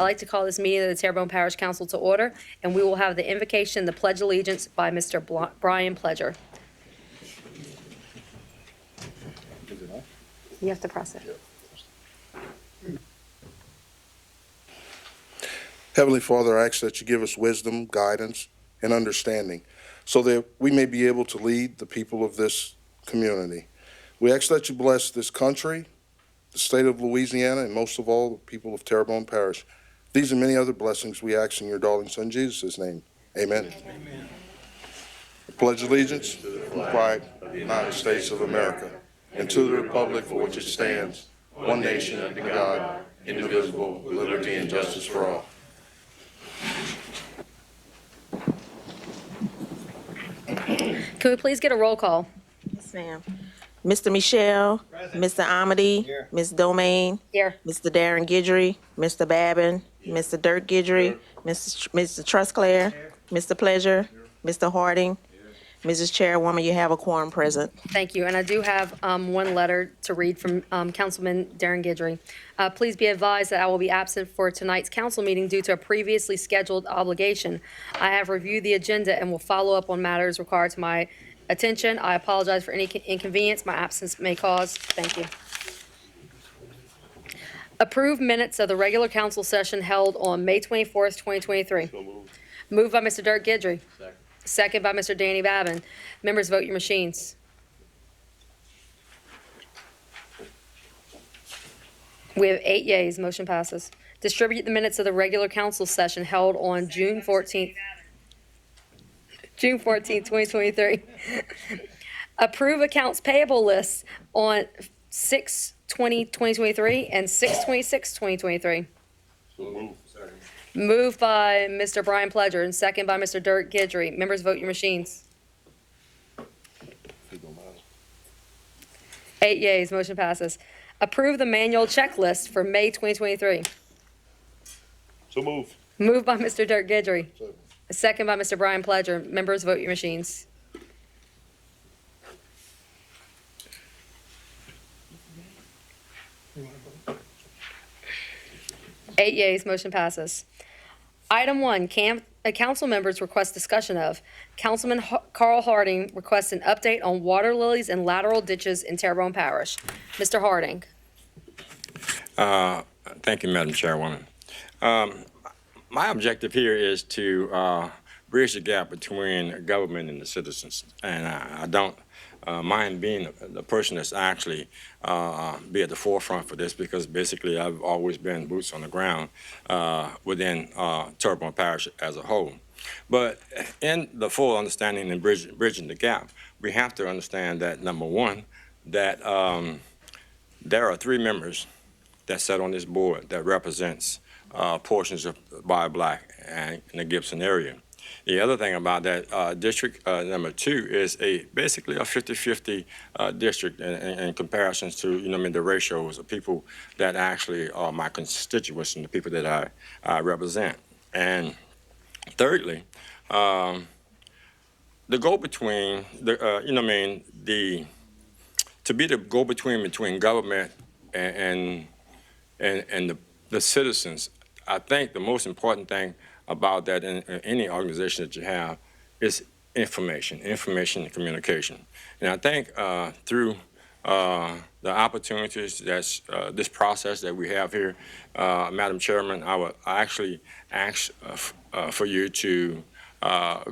I'd like to call this meeting of the Terrebonne Parish Council to order, and we will have the invocation, the Pledge of Allegiance by Mr. Brian Pledger. You have to press it. Heavenly Father, I ask that you give us wisdom, guidance, and understanding so that we may be able to lead the people of this community. We ask that you bless this country, the state of Louisiana, and most of all, the people of Terrebonne Parish. These and many other blessings we ask in your darling Son Jesus' name. Amen. Amen. I pledge allegiance to the flag of the United States of America and to the republic for which it stands, one nation under God, indivisible, with liberty and justice for all. Can we please get a roll call? Yes, ma'am. Mr. Michelle, Mr. Amity, Ms. Domain, Here. Mr. Darren Guidry, Mr. Babin, Mr. Dirk Guidry, Mr. Trustclair, Mr. Pleasure, Mr. Harding. Mrs. Chairwoman, you have a quorum present. Thank you. And I do have one letter to read from Councilman Darren Guidry. Please be advised that I will be absent for tonight's council meeting due to a previously scheduled obligation. I have reviewed the agenda and will follow up on matters required to my attention. I apologize for any inconvenience my absence may cause. Thank you. Approved minutes of the regular council session held on May 24th, 2023. Moved by Mr. Dirk Guidry. Second by Mr. Danny Babin. Members, vote your machines. We have 8 yeas. Motion passes. Distribute the minutes of the regular council session held on June 14th, 2023. Approve accounts payable lists on 6/20/2023 and 6/26/2023. Moved by Mr. Brian Pledger and second by Mr. Dirk Guidry. Members, vote your machines. 8 yeas. Motion passes. Approve the manual checklist for May 2023. So moved. Moved by Mr. Dirk Guidry. Second by Mr. Brian Pledger. Members, vote your machines. Eight yeas. Motion passes. Item 1, council members request discussion of. Councilman Carl Harding requests an update on water lilies and lateral ditches in Terrebonne Parish. Mr. Harding. Thank you, Madam Chairwoman. My objective here is to bridge the gap between government and the citizens. And I don't mind being the person that's actually be at the forefront for this, because basically I've always been boots on the ground within Terrebonne Parish as a whole. But in the full understanding and bridging the gap, we have to understand that, number one, that there are 3 members that sit on this board that represents portions of Bio-Black and in the Gibson area. The other thing about that, district number 2 is basically a 50-50 district in comparisons to, the ratios of people that actually are my constituents and the people that I represent. And thirdly, the go-between, to be the go-between between government and the citizens, I think the most important thing about that in any organization that you have is information and communication. And I think through the opportunities that's this process that we have here, Madam Chairman, I would actually ask for you to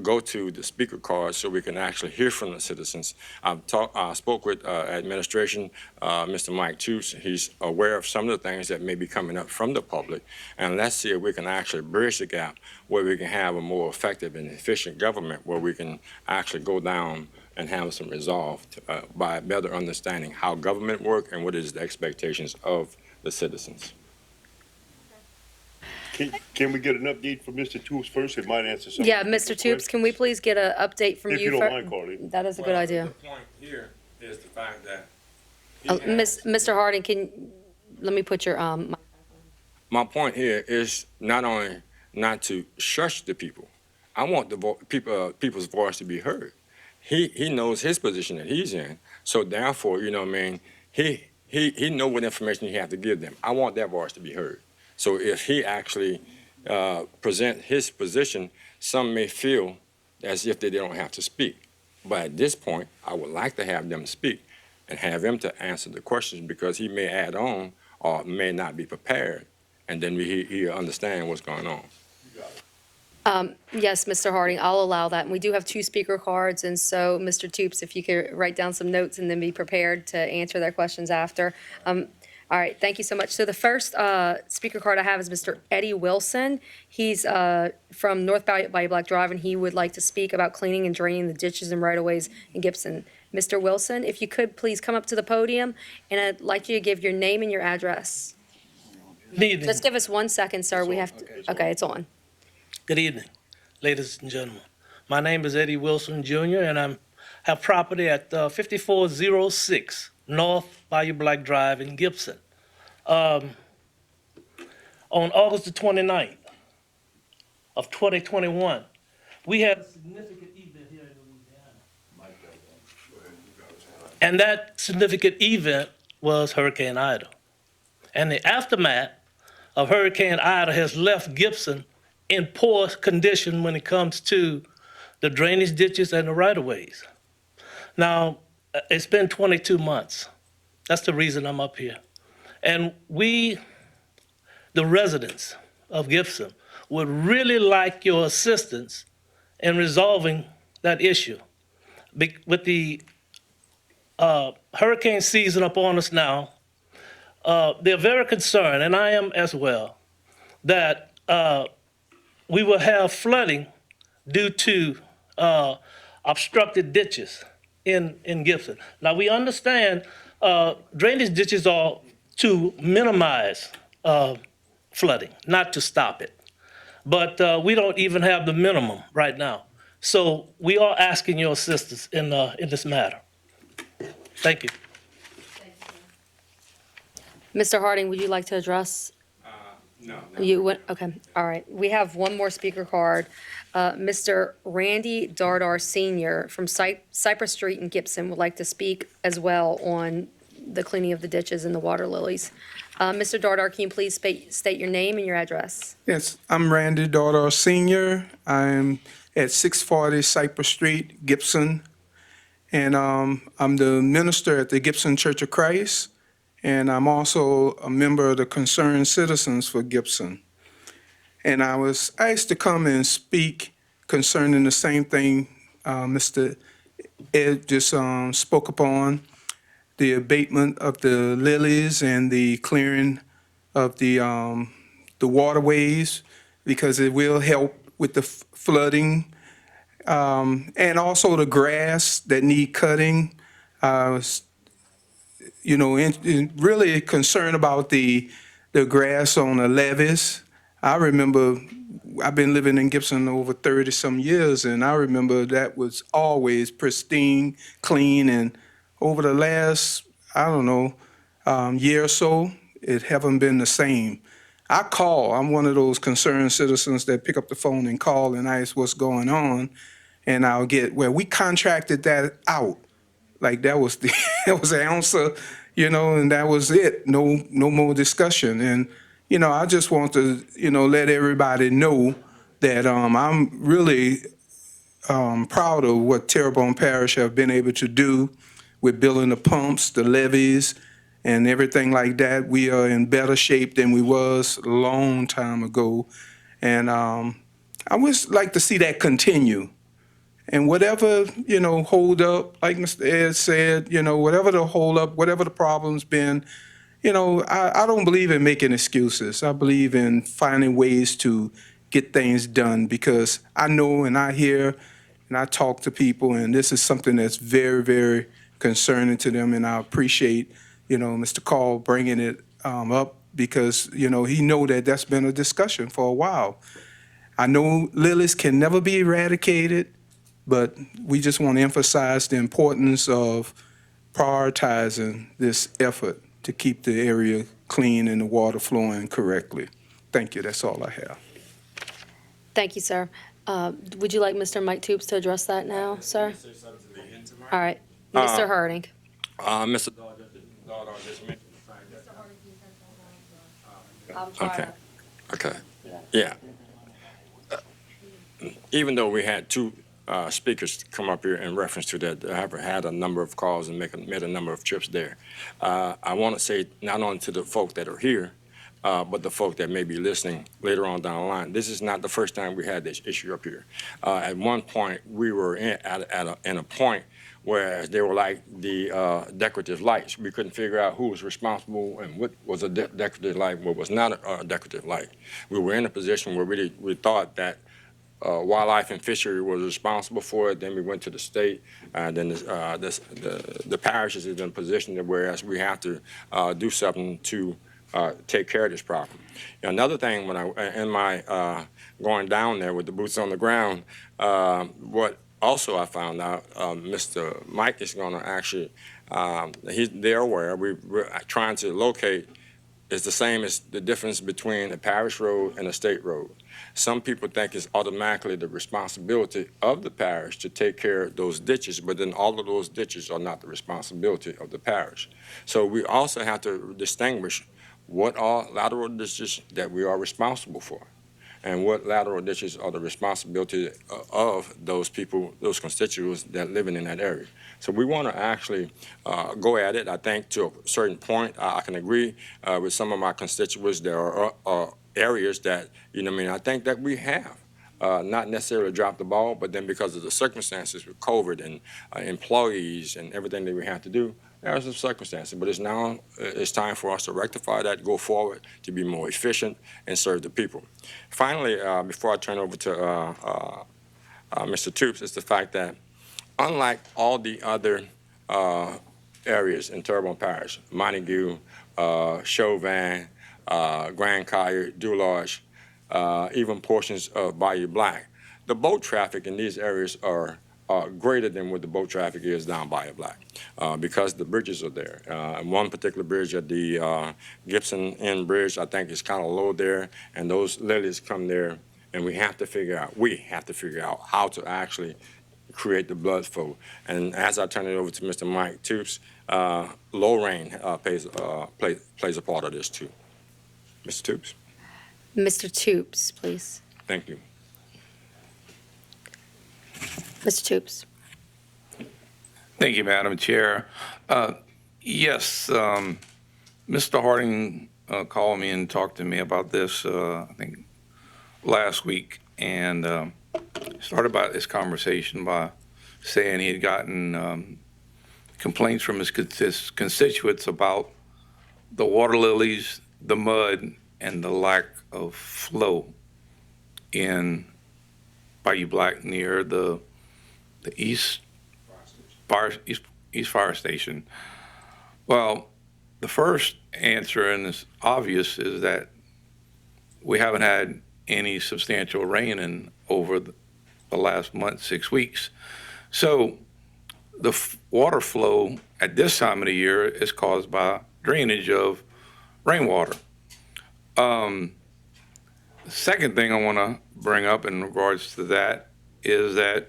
go to the speaker card so we can actually hear from the citizens. I spoke with administration, Mr. Mike Toots. He's aware of some of the things that may be coming up from the public, and let's see if we can actually bridge the gap where we can have a more effective and efficient government, where we can actually go down and have some resolve by better understanding how government works and what is the expectations of the citizens. Can we get an update from Mr. Toops first? It might answer some. Yeah, Mr. Toops, can we please get an update from you? If you don't mind, Carly. That is a good idea. The point here is the fact that Mr. Harding, let me put your my point here is not only not to shush the people. I want the people's voice to be heard. He knows his position that he's in, so therefore, he know what information he have to give them. I want that voice to be heard. So if he actually present his position, some may feel as if they don't have to speak. But at this point, I would like to have them speak and have him to answer the questions because he may add on or may not be prepared, and then he'll understand what's going on. Yes, Mr. Harding, I'll allow that. And we do have 2 speaker cards, and so, Mr. Toops, if you could write down some notes and then be prepared to answer their questions after. All right, thank you so much. So the first speaker card I have is Mr. Eddie Wilson. He's from North Bayou Black Drive, and he would like to speak about cleaning and draining the ditches and right-of-ways in Gibson. Mr. Wilson, if you could please come up to the podium, and I'd like you to give your name and your address. Good evening. Just give us 1 second, sir. We have to, okay, it's on. Good evening, ladies and gentlemen. My name is Eddie Wilson Jr., and I have property at 5406 North Bayou Black Drive in Gibson. On August the 29th of 2021, we had a significant event here in Louisiana. And that significant event was Hurricane Ida. And the aftermath of Hurricane Ida has left Gibson in poor condition when it comes to the drainage ditches and the right-of-ways. Now, it's been 22 months. That's the reason I'm up here. And we, the residents of Gibson, would really like your assistance in resolving that issue. With the hurricane season upon us now, they're very concerned, and I am as well, that we will have flooding due to obstructed ditches in Gibson. Now, we understand drainage ditches are to minimize flooding, not to stop it. But we don't even have the minimum right now. So we are asking your assistance in this matter. Thank you. Mr. Harding, would you like to address? No. You went, okay, all right. We have one more speaker card. Mr. Randy Dardar Sr. from Cypress Street in Gibson would like to speak as well on the cleaning of the ditches and the water lilies. Mr. Dardar, can you please state your name and your address? Yes, I'm Randy Dardar Sr. I'm at 640 Cypress Street, Gibson. And I'm the minister at the Gibson Church of Christ. And I'm also a member of the Concerned Citizens for Gibson. And I was asked to come and speak concerning the same thing Mr. Ed just spoke upon, the abatement of the lilies and the clearing of the waterways, because it will help with the flooding, and also the grass that need cutting. Really concerned about the grass on the levees. I remember I've been living in Gibson over 30-some years, and I remember that was always pristine, clean, and over the last, year or so, it haven't been the same. I'm one of those concerned citizens that pick up the phone and call and ask what's going on, and I'll get, well, we contracted that out. Like that was the answer, and that was it. No more discussion. And, I just want to, let everybody know that I'm really proud of what Terrebonne Parish have been able to do with building the pumps, the levees, and everything like that. We are in better shape than we was a long time ago. And I would like to see that continue. And whatever, hold up, like Mr. Ed said, whatever the hold up, whatever the problem's been, I don't believe in making excuses. I believe in finding ways to get things done, because I know and I hear and I talk to people, and this is something that's very, very concerning to them. And I appreciate, Mr. Call bringing it up, because, he know that that's been a discussion for a while. I know lilies can never be eradicated, but we just want to emphasize the importance of prioritizing this effort to keep the area clean and the water flowing correctly. Thank you. That's all I have. Thank you, sir. Would you like Mr. Mike Toops to address that now, sir? All right. Mr. Harding. Mr. Dardar just mentioned the fact that. I'll try Okay. to Okay, yeah. Even though we had two speakers come up here in reference to that, I have had a number of calls and made a number of trips there. I want to say not only to the folk that are here, but the folk that may be listening later on down the line. This is not the first time we had this issue up here. At one point, we were in a point where they were like the decorative lights. We couldn't figure out who was responsible and what was a decorative light, what was not a decorative light. We were in a position where we thought that wildlife and fishery was responsible for it. Then we went to the state, and then the parishes is in a position whereas we have to do something to take care of this problem. Another thing, when in my going down there with the boots on the ground, what also I found out, Mr. Mike is going to actually, they're aware. We're trying to locate. It's the same as the difference between a parish road and a state road. Some people think it's automatically the responsibility of the parish to take care of those ditches, but then all of those ditches are not the responsibility of the parish. So we also have to distinguish what are lateral ditches that we are responsible for, and what lateral ditches are the responsibility of those people, those constituents that living in that area. So we want to actually go at it. I think to a certain point, I can agree with some of my constituents. There are areas that, I think that we have not necessarily dropped the ball, but then because of the circumstances with COVID and employees and everything that we have to do, there are some circumstances, but it's time for us to rectify that, go forward, to be more efficient and serve the people. Finally, before I turn over to Mr. Toops, is the fact that unlike all the other areas in Terrebonne Parish, Montague, Chauvin, Grand Collier, Dularge, even portions of Bayou Black, the boat traffic in these areas are greater than what the boat traffic is down Bayou Black because the bridges are there. And one particular bridge at the Gibson End Bridge, I think is kind of low there, and those lilies come there, and we have to figure out how to actually create the blood flow. And as I turn it over to Mr. Mike Toops, low rain plays a part of this too. Mr. Toops. Mr. Toops, please. Thank you. Mr. Toops. Thank you, Madam Chair. Yes, Mr. Harding called me and talked to me about this, I think, last week, and started about this conversation by saying he had gotten complaints from his constituents about the water lilies, the mud, and the lack of flow in Bayou Black near the East Fire Station. Well, the first answer, and it's obvious, is that we haven't had any substantial rain in over the last month, 6 weeks. So the water flow at this time of the year is caused by drainage of rainwater. The second thing I want to bring up in regards to that is that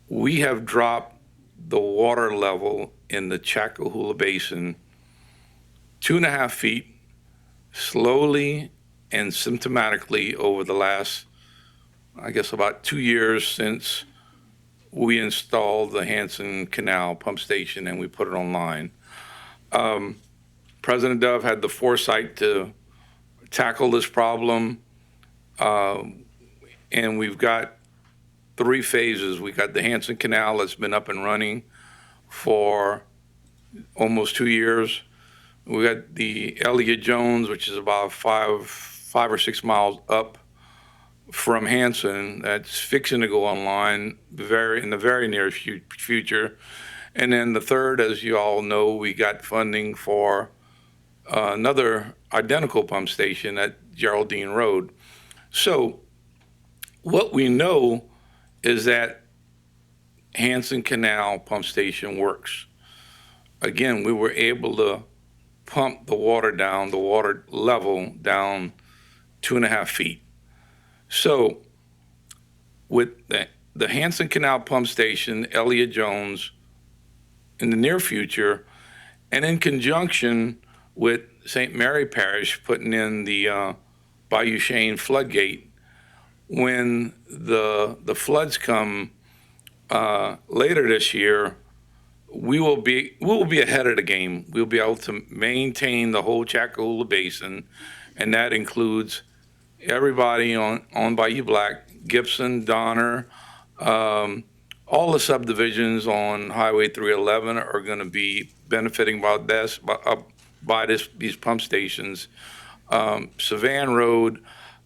we have dropped the water level in the Chacohula Basin 2.5 feet slowly and symptomatically over the last, I guess, about 2 years since we installed the Hansen Canal pump station and we put it online. President Dove had the foresight to tackle this problem, and we've got 3 phases. We got the Hansen Canal that's been up and running for almost 2 years. We got the Elliott Jones, which is about five or 6 miles up from Hansen, that's fixing to go online in the very near future. And then the third, as you all know, we got funding for another identical pump station at Geraldine Road. So what we know is that Hansen Canal pump station works. Again, we were able to pump the water level down 2.5 feet. So with the Hansen Canal pump station, Elliott Jones, in the near future, and in conjunction with St. Mary Parish putting in the Bayou Chene floodgate. When the floods come later this year, we will be ahead of the game. We'll be able to maintain the whole Chacoula Basin, and that includes everybody on Bayou Black, Gibson, Donner, all the subdivisions on Highway 311 are going to be benefiting by these pump stations. Savan Road,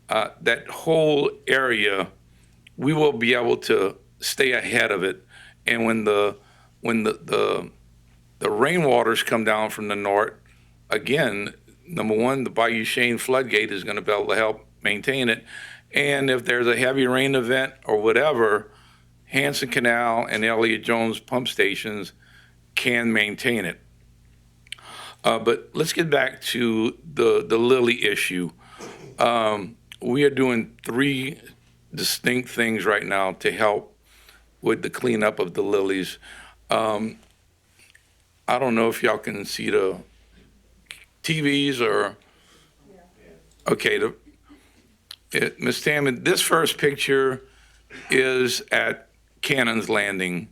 that whole area, we will be able to stay ahead of it. And when the rainwaters come down from the north, again, number one, the Bayou Chene floodgate is going to be able to help maintain it. And if there's a heavy rain event or whatever, Hanson Canal and Elliott Jones pump stations can maintain it. But let's get back to the lily issue. We are doing 3 distinct things right now to help with the cleanup of the lilies. I don't know if y'all can see the TVs or, okay, Ms. Tammy, this first picture is at Cannon's Landing,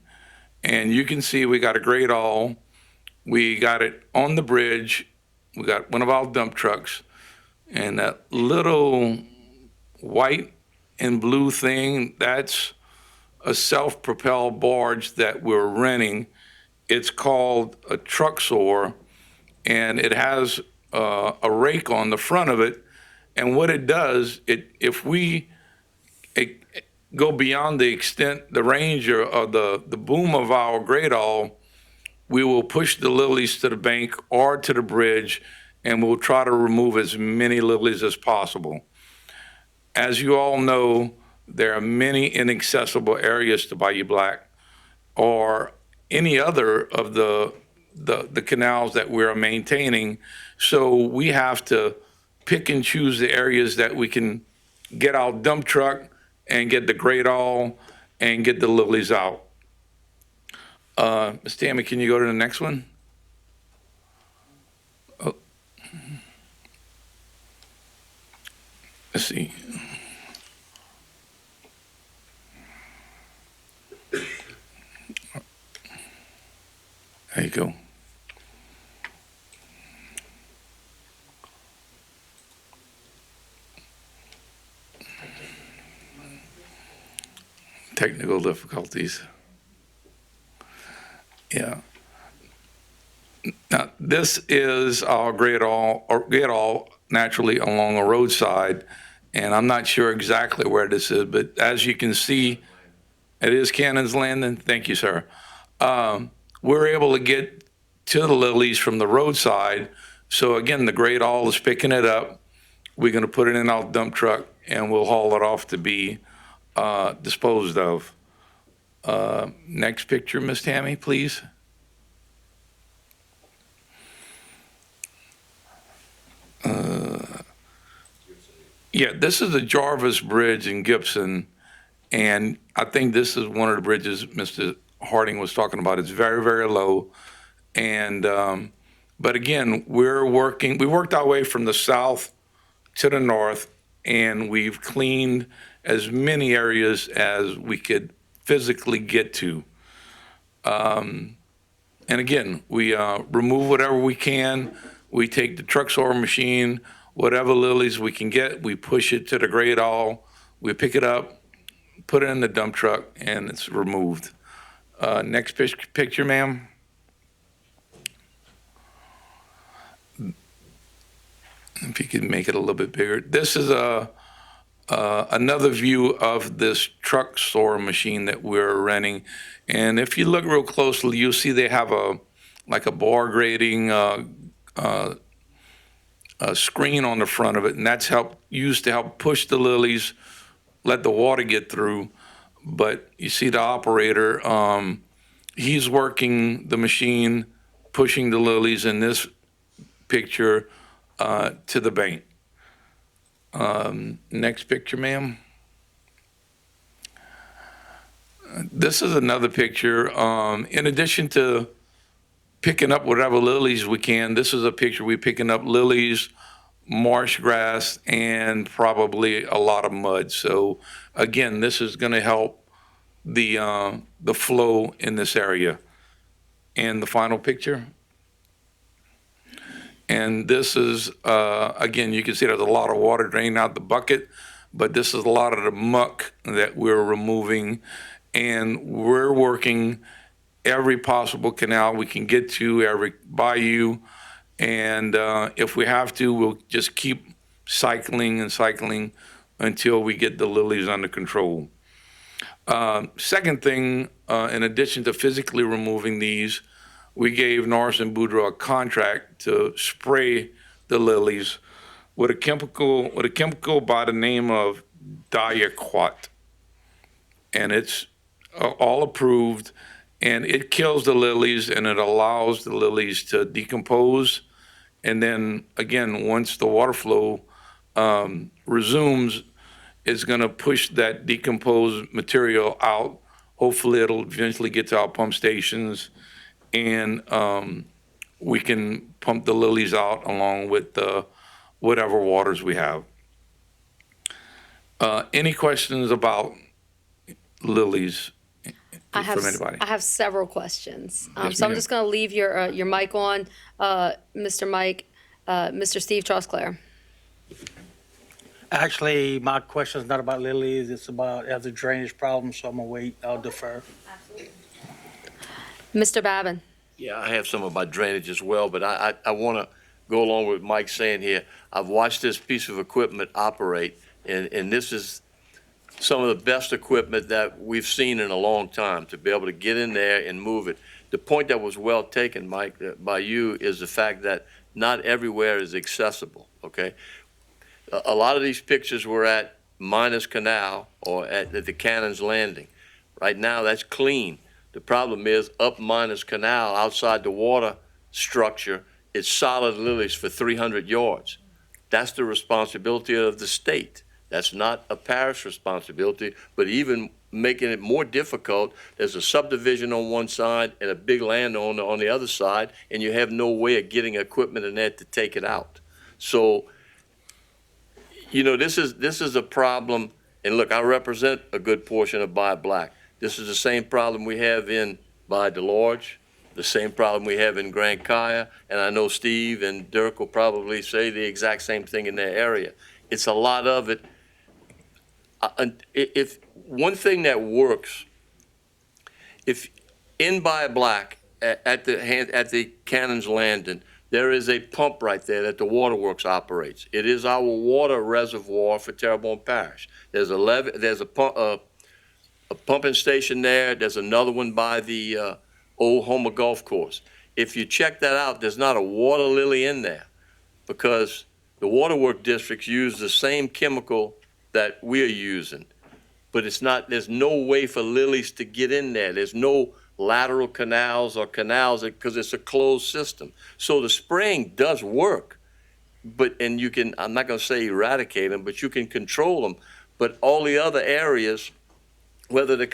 and you can see we got a great awl. We got it on the bridge. We got one of our dump trucks, and that little white and blue thing, that's a self-propelled barge that we're renting. It's called a truck saw, and it has a rake on the front of it. And what it does, if we go beyond the extent, the range of the boom of our great awl, we will push the lilies to the bank or to the bridge, and we'll try to remove as many lilies as possible. As you all know, there are many inaccessible areas to Bayou Black or any other of the canals that we're maintaining. So we have to pick and choose the areas that we can get our dump truck and get the great awl and get the lilies out. Ms. Tammy, can you go to the next one? Oh. Let's see. There you go. Technical difficulties. Yeah. Now, this is our great awl naturally along a roadside, and I'm not sure exactly where this is, but as you can see, it is Cannon's Landing. Thank you, sir. We're able to get to the lilies from the roadside. So again, the great awl is picking it up. We're going to put it in our dump truck, and we'll haul it off to be disposed of. Next picture, Miss Tammy, please. Yeah, this is the Jarvis Bridge in Gibson, and I think this is one of the bridges Mr. Harding was talking about. It's very, very low, and but again, we worked our way from the south to the north, and we've cleaned as many areas as we could physically get to. And again, we remove whatever we can. We take the truck saw machine, whatever lilies we can get, we push it to the great awl, we pick it up, put it in the dump truck, and it's removed. Next picture, ma'am. If you could make it a little bit bigger. This is another view of this truck saw machine that we're renting. And if you look real closely, you'll see they have a bar grading a screen on the front of it, and that's used to help push the lilies, let the water get through. But you see the operator, he's working the machine, pushing the lilies in this picture to the bank. Next picture, ma'am. This is another picture. In addition to picking up whatever lilies we can, this is a picture we're picking up lilies, marsh grass, and probably a lot of mud. So again, this is going to help the flow in this area. And the final picture. And this is, again, you can see there's a lot of water draining out the bucket, but this is a lot of the muck that we're removing. And we're working every possible canal we can get to, every bayou. And if we have to, we'll just keep cycling and cycling until we get the lilies under control. Second thing, in addition to physically removing these, we gave Norris and Boudreaux a contract to spray the lilies with a chemical by the name of Diaquat. And it's all approved, and it kills the lilies and it allows the lilies to decompose. And then again, once the water flow resumes, it's going to push that decomposed material out. Hopefully it'll eventually get to our pump stations, and we can pump the lilies out along with whatever waters we have. Any questions about lilies from anybody? I have several questions. Yes, So I'm ma'am. just going to leave your mic on, Mr. Mike, Mr. Steve Trosclair. Actually, my question is not about lilies, it's about other drainage problems, so I'm gonna wait, I'll defer. Mr. Babin. Yeah, I have some about drainage as well, but I want to go along with Mike saying here. I've watched this piece of equipment operate, and this is some of the best equipment that we've seen in a long time, to be able to get in there and move it. The point that was well taken, Mike, by you, is the fact that not everywhere is accessible, okay? A lot of these pictures were at Miners Canal or at the Cannon's Landing. Right now, that's clean. The problem is up Miners Canal, outside the water structure, it's solid lilies for 300 yards. That's the responsibility of the state. That's not a parish responsibility, but even making it more difficult, there's a subdivision on one side and a big landowner on the other side, and you have no way of getting equipment in there to take it out. So, you know, this is a problem, and look, I represent a good portion of By Black. This is the same problem we have in By Delorge, the same problem we have in Grand Kaya, and I know Steve and Dirk will probably say the exact same thing in their area. It's a lot of it. If one thing that works, if in By Black at the Cannon's Landing, there is a pump right there that the waterworks operates. It is our water reservoir for Terrebonne Parish. There's a pumping station there. There's another one by the old Houma Golf Course. If you check that out, there's not a water lily in there, because the waterwork districts use the same chemical that we're using, but there's no way for lilies to get in there. There's no lateral canals or canals, because it's a closed system. So the spraying does work, and you can, I'm not going to say eradicate them, but you can control them. But all the other areas, whether the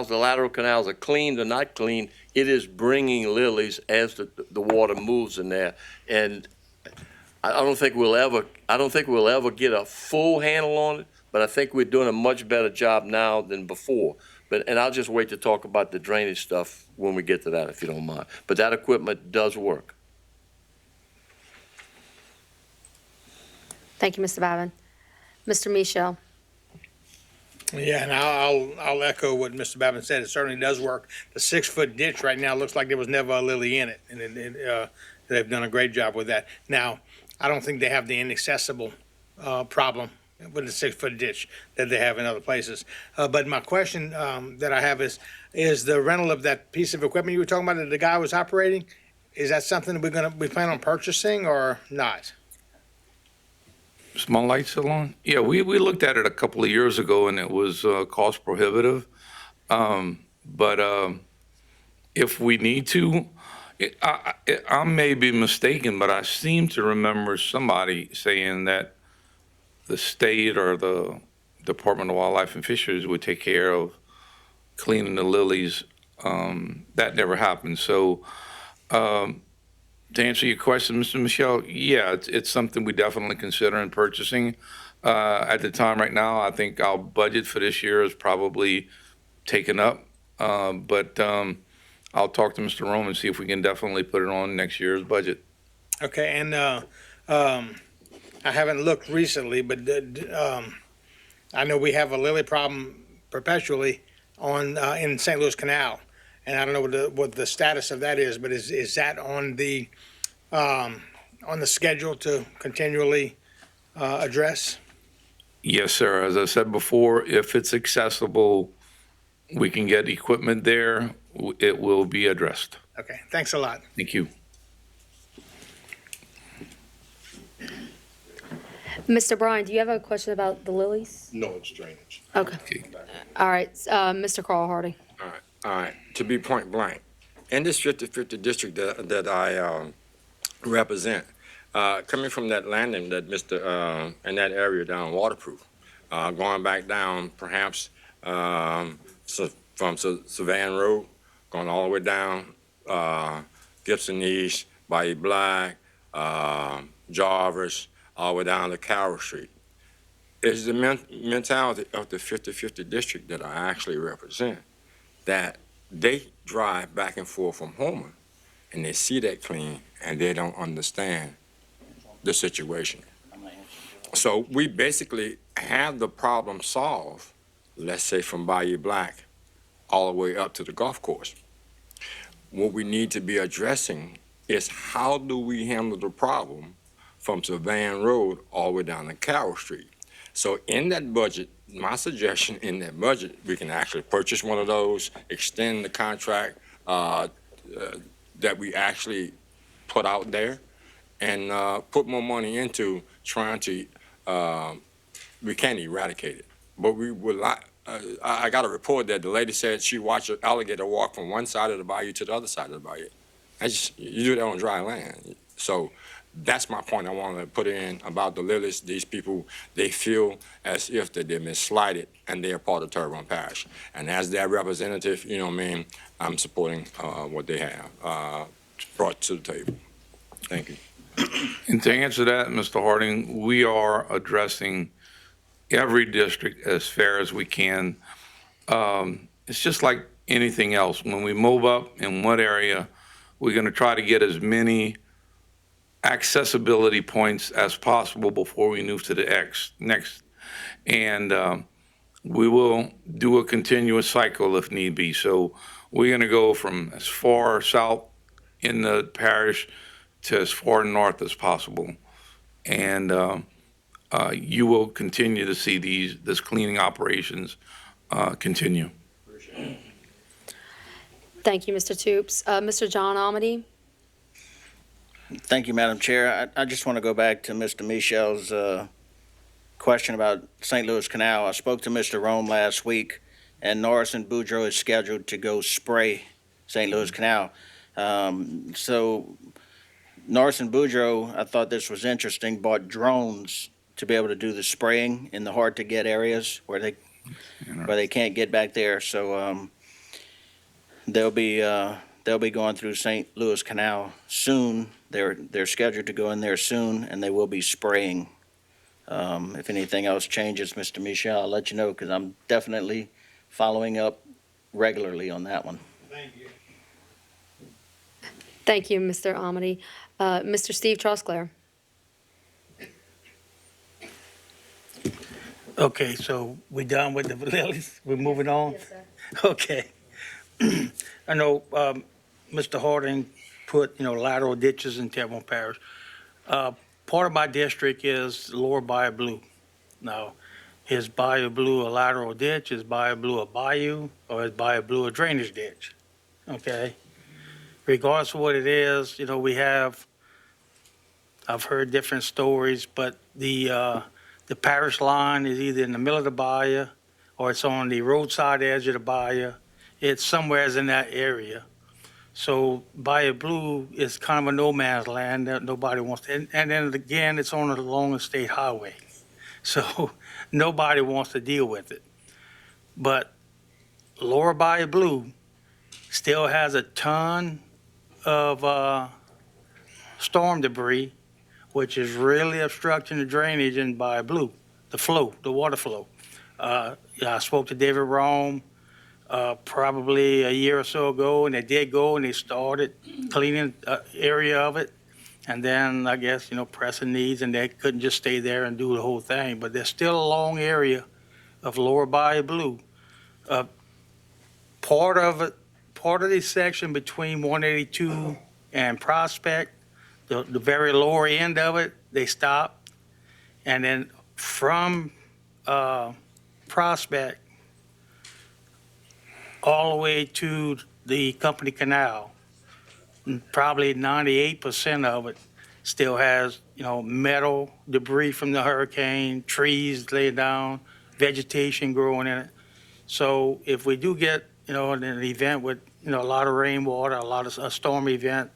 lateral canals are cleaned or not clean, it is bringing lilies as the water moves in there. And I don't think we'll ever get a full handle on it, but I think we're doing a much better job now than before. And I'll just wait to talk about the drainage stuff when we get to that, if you don't mind. But that equipment does work. Thank you, Mr. Babin. Mr. Michel. Yeah, and I'll echo what Mr. Babin said, it certainly does work. The 6-foot ditch right now looks like there was never a lily in it, and they've done a great job with that. Now, I don't think they have the inaccessible problem with the 6-foot ditch that they have in other places. But my question that I have is the rental of that piece of equipment you were talking about that the guy was operating, is that something we plan on purchasing or not? Is my light still on? Yeah, we looked at it a couple of years ago, and it was cost prohibitive. But if we need to, I may be mistaken, but I seem to remember somebody saying that the state or the Department of Wildlife and Fisheries would take care of cleaning the lilies. That never happened. So To answer your question, Mr. Michelle, yeah, it's something we definitely consider in purchasing. At the time right now, I think our budget for this year is probably taken up. But I'll talk to Mr. Rome and see if we can definitely put it on next year's budget. Okay, and I haven't looked recently, but I know we have a lily problem perpetually in St. Louis Canal, and I don't know what the status of that is, but is that on the schedule to continually address? Yes, sir. As I said before, if it's accessible, we can get equipment there, it will be addressed. Okay, thanks a lot. Thank you. Mr. Bryan, do you have a question about the lilies? No, it's drainage. Okay. All right, Mr. Carl Hardy. All right. To be point blank, in this 50/50 district that I represent, coming from that landing that in that area down Waterproof, going back down perhaps from Savannah Road, going all the way down Gibson East, Bayou Black, Jarvis, all the way down to Carroll Street. It's the mentality of the 50/50 district that I actually represent, that they drive back and forth from Houma, and they see that clean, and they don't understand the situation. So we basically have the problem solved, let's say from Bayou Black all the way up to the golf course. What we need to be addressing is how do we handle the problem from Savannah Road all the way down to Carroll Street. So in that budget, my suggestion in that budget, we can actually purchase one of those, extend the contract that we actually put out there, and put more money into trying to, we can't eradicate it, but we would like, I got a report that the lady said she watched an alligator walk from one side of the bayou to the other side of the bayou. You do that on dry land. So that's my point I want to put in about the lilies. These people, they feel as if that they've been slighted and they're part of Terrebonne Parish. And as their representative, you know what I mean, I'm supporting what they have brought to the table. Thank you. And to answer that, Mr. Harding, we are addressing every district as fair as we can. It's just like anything else. When we move up in one area, we're going to try to get as many accessibility points as possible before we move to the next. And we will do a continuous cycle if need be. So we're going to go from as far south in the parish to as far north as possible. And you will continue to see this cleaning operations continue. Thank you, Mr. Toops. Mr. John Amity? Thank you, Madam Chair. I just want to go back to Mr. Michel's question about St. Louis Canal. I spoke to Mr. Rome last week, and Norris and Boudreaux is scheduled to go spray St. Louis Canal. So Norris and Boudreaux, I thought this was interesting, bought drones to be able to do the spraying in the hard-to-get areas where they can't get back there. So they'll be going through St. Louis Canal soon. They're scheduled to go in there soon, and they will be spraying. If anything else changes, Mr. Michel, I'll let you know, because I'm definitely following up regularly on that one. Thank you. Thank you, Mr. Amity. Mr. Steve Trosclair? Okay, so we done with the lilies? We're moving on? Yes, sir. Okay. I know Mr. Harding put, lateral ditches in Terrebonne Parish. Part of my district is Lower Bayou Blue. Now, is Bayou Blue a lateral ditch? Is Bayou Blue a bayou? Or is Bayou Blue a drainage ditch? Okay? Regardless of what it is, I've heard different stories, but the parish line is either in the middle of the bayou or it's on the roadside edge of the bayou. It's somewhere in that area. So Bayou Blue is kind of a no man's land that nobody wants to, and then again, it's on along the state highway. So nobody wants to deal with it. But Lower Bayou Blue still has a ton of storm debris, which is really obstructing the drainage in by Blue, the water flow. I spoke to David Rome probably a year or so ago, and they did go and they started cleaning area of it. And then I guess, pressing needs, and they couldn't just stay there and do the whole thing. But there's still a long area of Lower Bayou Blue. Part of the section between 182 and Prospect, the very lower end of it, they stopped. And then from Prospect all the way to the Company Canal, probably 98% of it still has, metal debris from the hurricane, trees laid down, vegetation growing in it. So if we do get, an event with, a lot of rainwater, a storm event,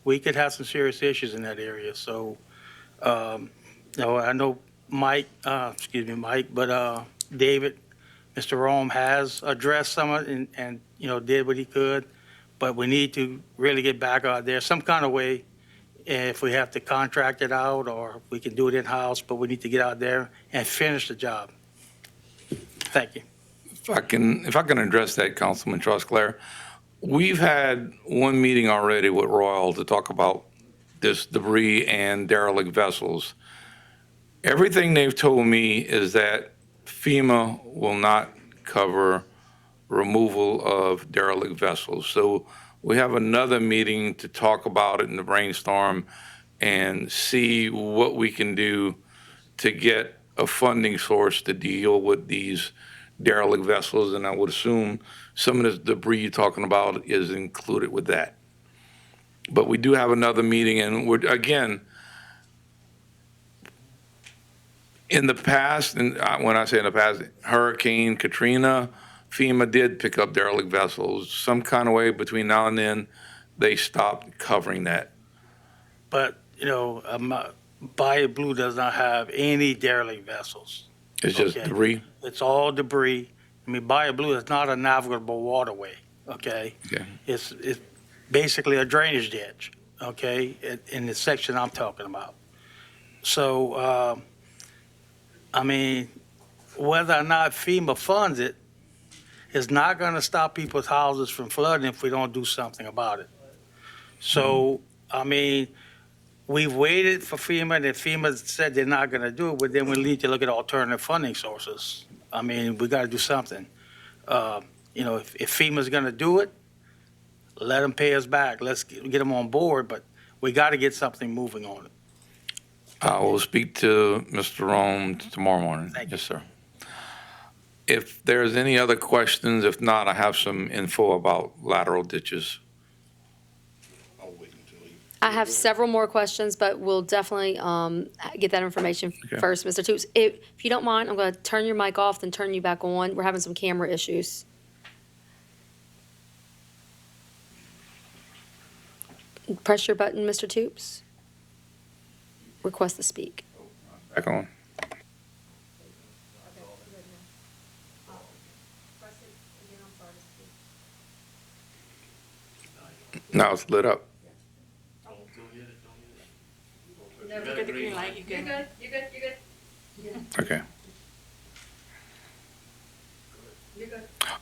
we could have some serious issues in that area. So, I know Mike, but David, Mr. Rome has addressed some of it and did what he could. But we need to really get back out there some kind of way, if we have to contract it out or we can do it in-house, but we need to get out there and finish the job. Thank you. If I can address that, Councilman Trostclair, we've had one meeting already with Royal to talk about this debris and derelict vessels. Everything they've told me is that FEMA will not cover removal of derelict vessels. So we have another meeting to talk about it in the brainstorm and see what we can do to get a funding source to deal with these derelict vessels. And I would assume some of this debris you're talking about is included with that. But we do have another meeting, and we're, again, in the past, and when I say in the past, Hurricane Katrina, FEMA did pick up derelict vessels. Some kind of way between now and then, they stopped covering that. But, Bayou Blue does not have any derelict vessels. It's just Okay. debris? It's all debris. Bayou Blue is not a navigable waterway, okay? Okay. It's basically a drainage ditch, okay, in the section I'm talking about. So, whether or not FEMA funds it is not going to stop people's houses from flooding if we don't do something about it. So, we've waited for FEMA, and FEMA said they're not going to do it, but then we need to look at alternative funding sources. We got to do something. If FEMA's going to do it, let them pay us back. Let's get them on board, but we got to get something moving on it. I will speak to Mr. Rome tomorrow morning. Thank you. Yes, sir. If there's any other questions, if not, I have some info about lateral ditches. I'll wait until he. I have several more questions, but we'll definitely get that information Okay. first. Mr. Toops, if you don't mind, I'm going to turn your mic off, then turn you back on. We're having some camera issues. Press your button, Mr. Toops. Request to speak. Back on. Now it's lit up. Okay.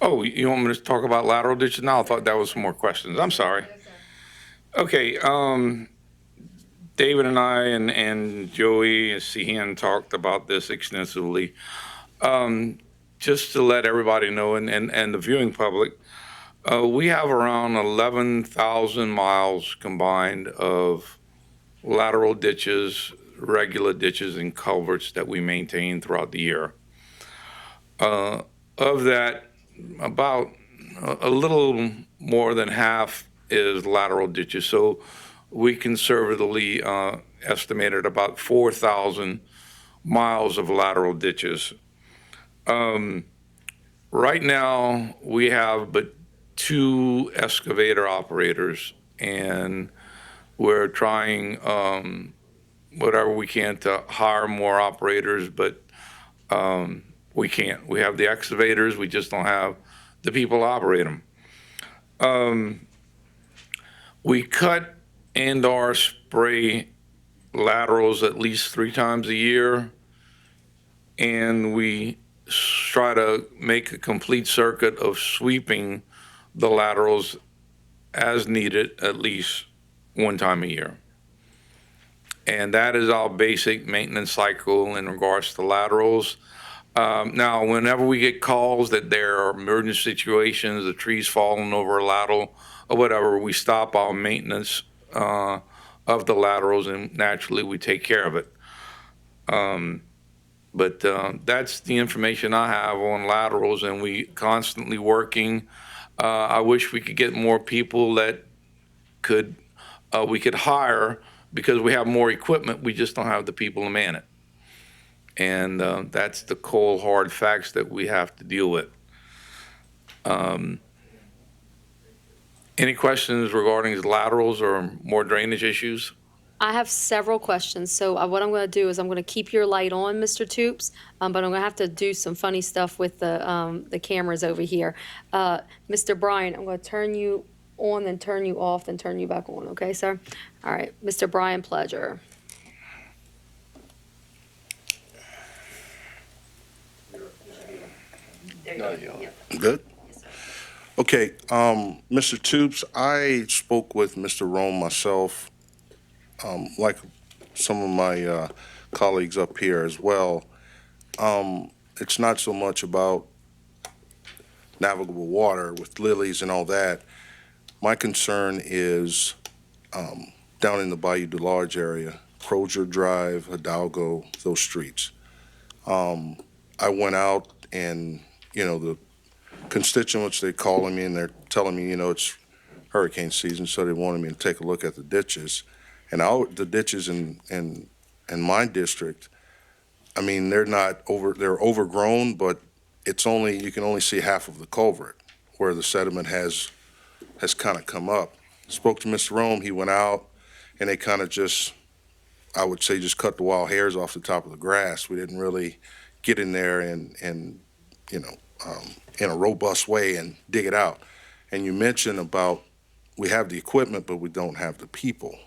Oh, you want me to talk about lateral ditches now? I thought that was some more questions. I'm sorry. Okay, David and I and Joey and Sihan talked about this extensively. Just to let everybody know and the viewing public, we have around 11,000 miles combined of lateral ditches, regular ditches, and culverts that we maintain throughout the year. Of that, about a little more than half is lateral ditches. So we conservatively estimated about 4,000 miles of lateral ditches. Right now, we have but 2 excavator operators, and we're trying whatever we can to hire more operators, but we can't. We have the excavators, we just don't have the people to operate them. We cut and/or spray laterals at least 3 times a year, and we try to make a complete circuit of sweeping the laterals as needed at least 1 time a year. And that is our basic maintenance cycle in regards to laterals. Now, whenever we get calls that there are emergency situations, the trees falling over a lateral or whatever, we stop our maintenance of the laterals, and naturally we take care of it. But that's the information I have on laterals, and we constantly working. I wish we could get more people that we could hire, because we have more equipment. We just don't have the people to man it. And that's the cold, hard facts that we have to deal with. Any questions regarding the laterals or more drainage issues? I have several questions, so what I'm going to do is I'm going to keep your light on, Mr. Toops, but I'm going to have to do some funny stuff with the cameras over here. Mr. Bryan, I'm going to turn you on, then turn you off, then turn you back on, okay, sir? All right, Mr. Bryan Pledger. Good? Okay, Mr. Toops, I spoke with Mr. Rome myself, like some of my colleagues up here as well. It's not so much about navigable water with lilies and all that. My concern is down in the Bayou du Large area, Crozier Drive, Hidalgo, those streets. I went out and, the constituents, they calling me and they're telling me, it's hurricane season, so they wanted me to take a look at the ditches. And the ditches in my district, I mean, they're overgrown, but you can only see half of the culvert where the sediment has kind of come up. Spoke to Mr. Rome, he went out, and they kind of I would say just cut the wild hairs off the top of the grass. We didn't really get in there and in a robust way and dig it out. And you mentioned about we have the equipment, but we don't have the people.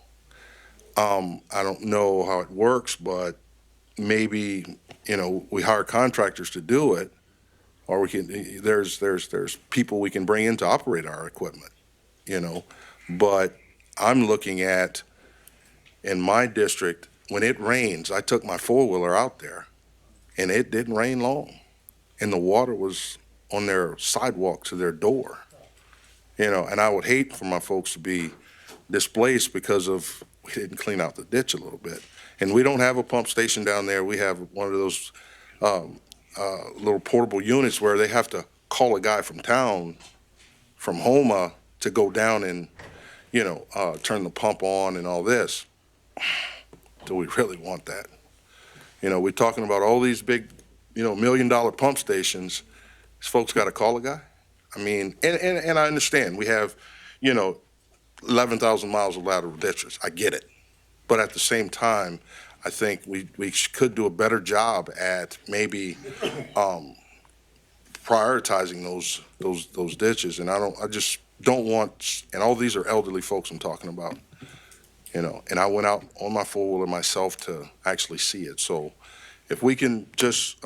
I don't know how it works, but maybe, we hire contractors to do it, or there's people we can bring in to operate our equipment, But I'm looking at, in my district, when it rains, I took my four-wheeler out there, and it didn't rain long, and the water was on their sidewalk to their door, and I would hate for my folks to be displaced because we didn't clean out the ditch a little bit. And we don't have a pump station down there. We have one of those little portable units where they have to call a guy from town, from Houma, to go down and, turn the pump on and all this. Do we really want that? We're talking about all these big, $1 million pump stations. These folks got to call a guy? I mean, and I understand we have, 11,000 miles of lateral ditches. I get it. But at the same time, I think we could do a better job at maybe prioritizing those ditches. And I just don't want, and all these are elderly folks I'm talking about, and I went out on my four-wheeler myself to actually see it. So if we can just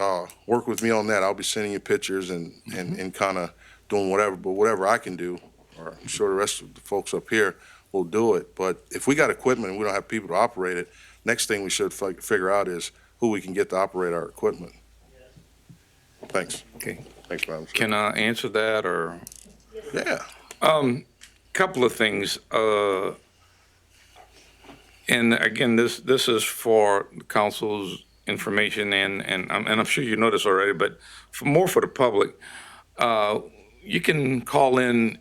work with me on that, I'll be sending you pictures and kind of doing whatever I can do, or I'm sure the rest of the folks up here will do it. But if we got equipment and we don't have people to operate it, next thing we should figure out is who we can get to operate our equipment. Thanks. Okay. Thanks, Madam Chair. Can I answer that, or? Yeah. Couple of things. And again, this is for the council's information, and I'm sure you know this already, but for the public, you can call in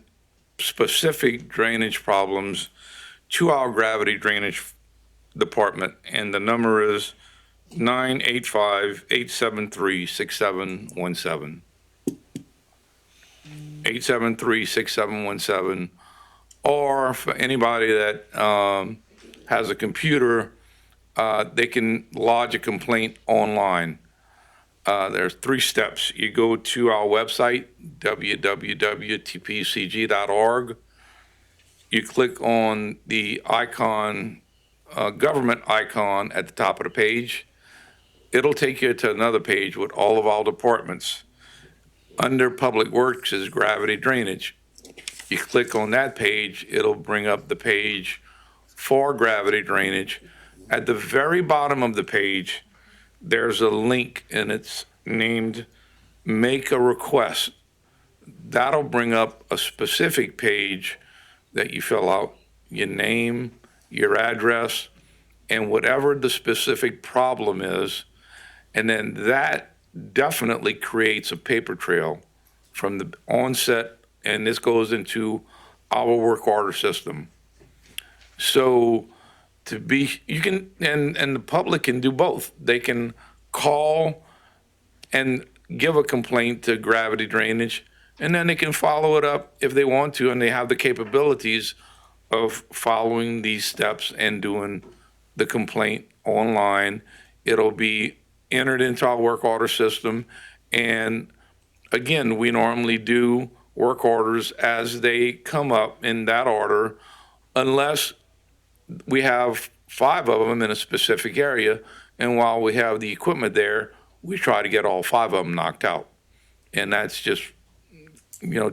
specific drainage problems to our gravity drainage department, and the number is 985-873-6717. 873-6717. Or for anybody that has a computer, they can lodge a complaint online. There's 3 steps. You go to our website, www.tpcg.org. You click on the icon government icon at the top of the page. It'll take you to another page with all of our departments. Under Public Works is gravity drainage. You click on that page, it'll bring up the page for gravity drainage. At the very bottom of the page, there's a link and it's named Make a Request. That'll bring up a specific page that you fill out your name, your address, and whatever the specific problem is. And then that definitely creates a paper trail from the onset, and this goes into our work order system. So you can, and the public can do both. They can call and give a complaint to gravity drainage, and then they can follow it up if they want to, and they have the capabilities of following these steps and doing the complaint online. It'll be entered into our work order system. And again, we normally do work orders as they come up in that order, unless we have 5 of them in a specific area. And while we have the equipment there, we try to get all 5 of them knocked out. And that's just,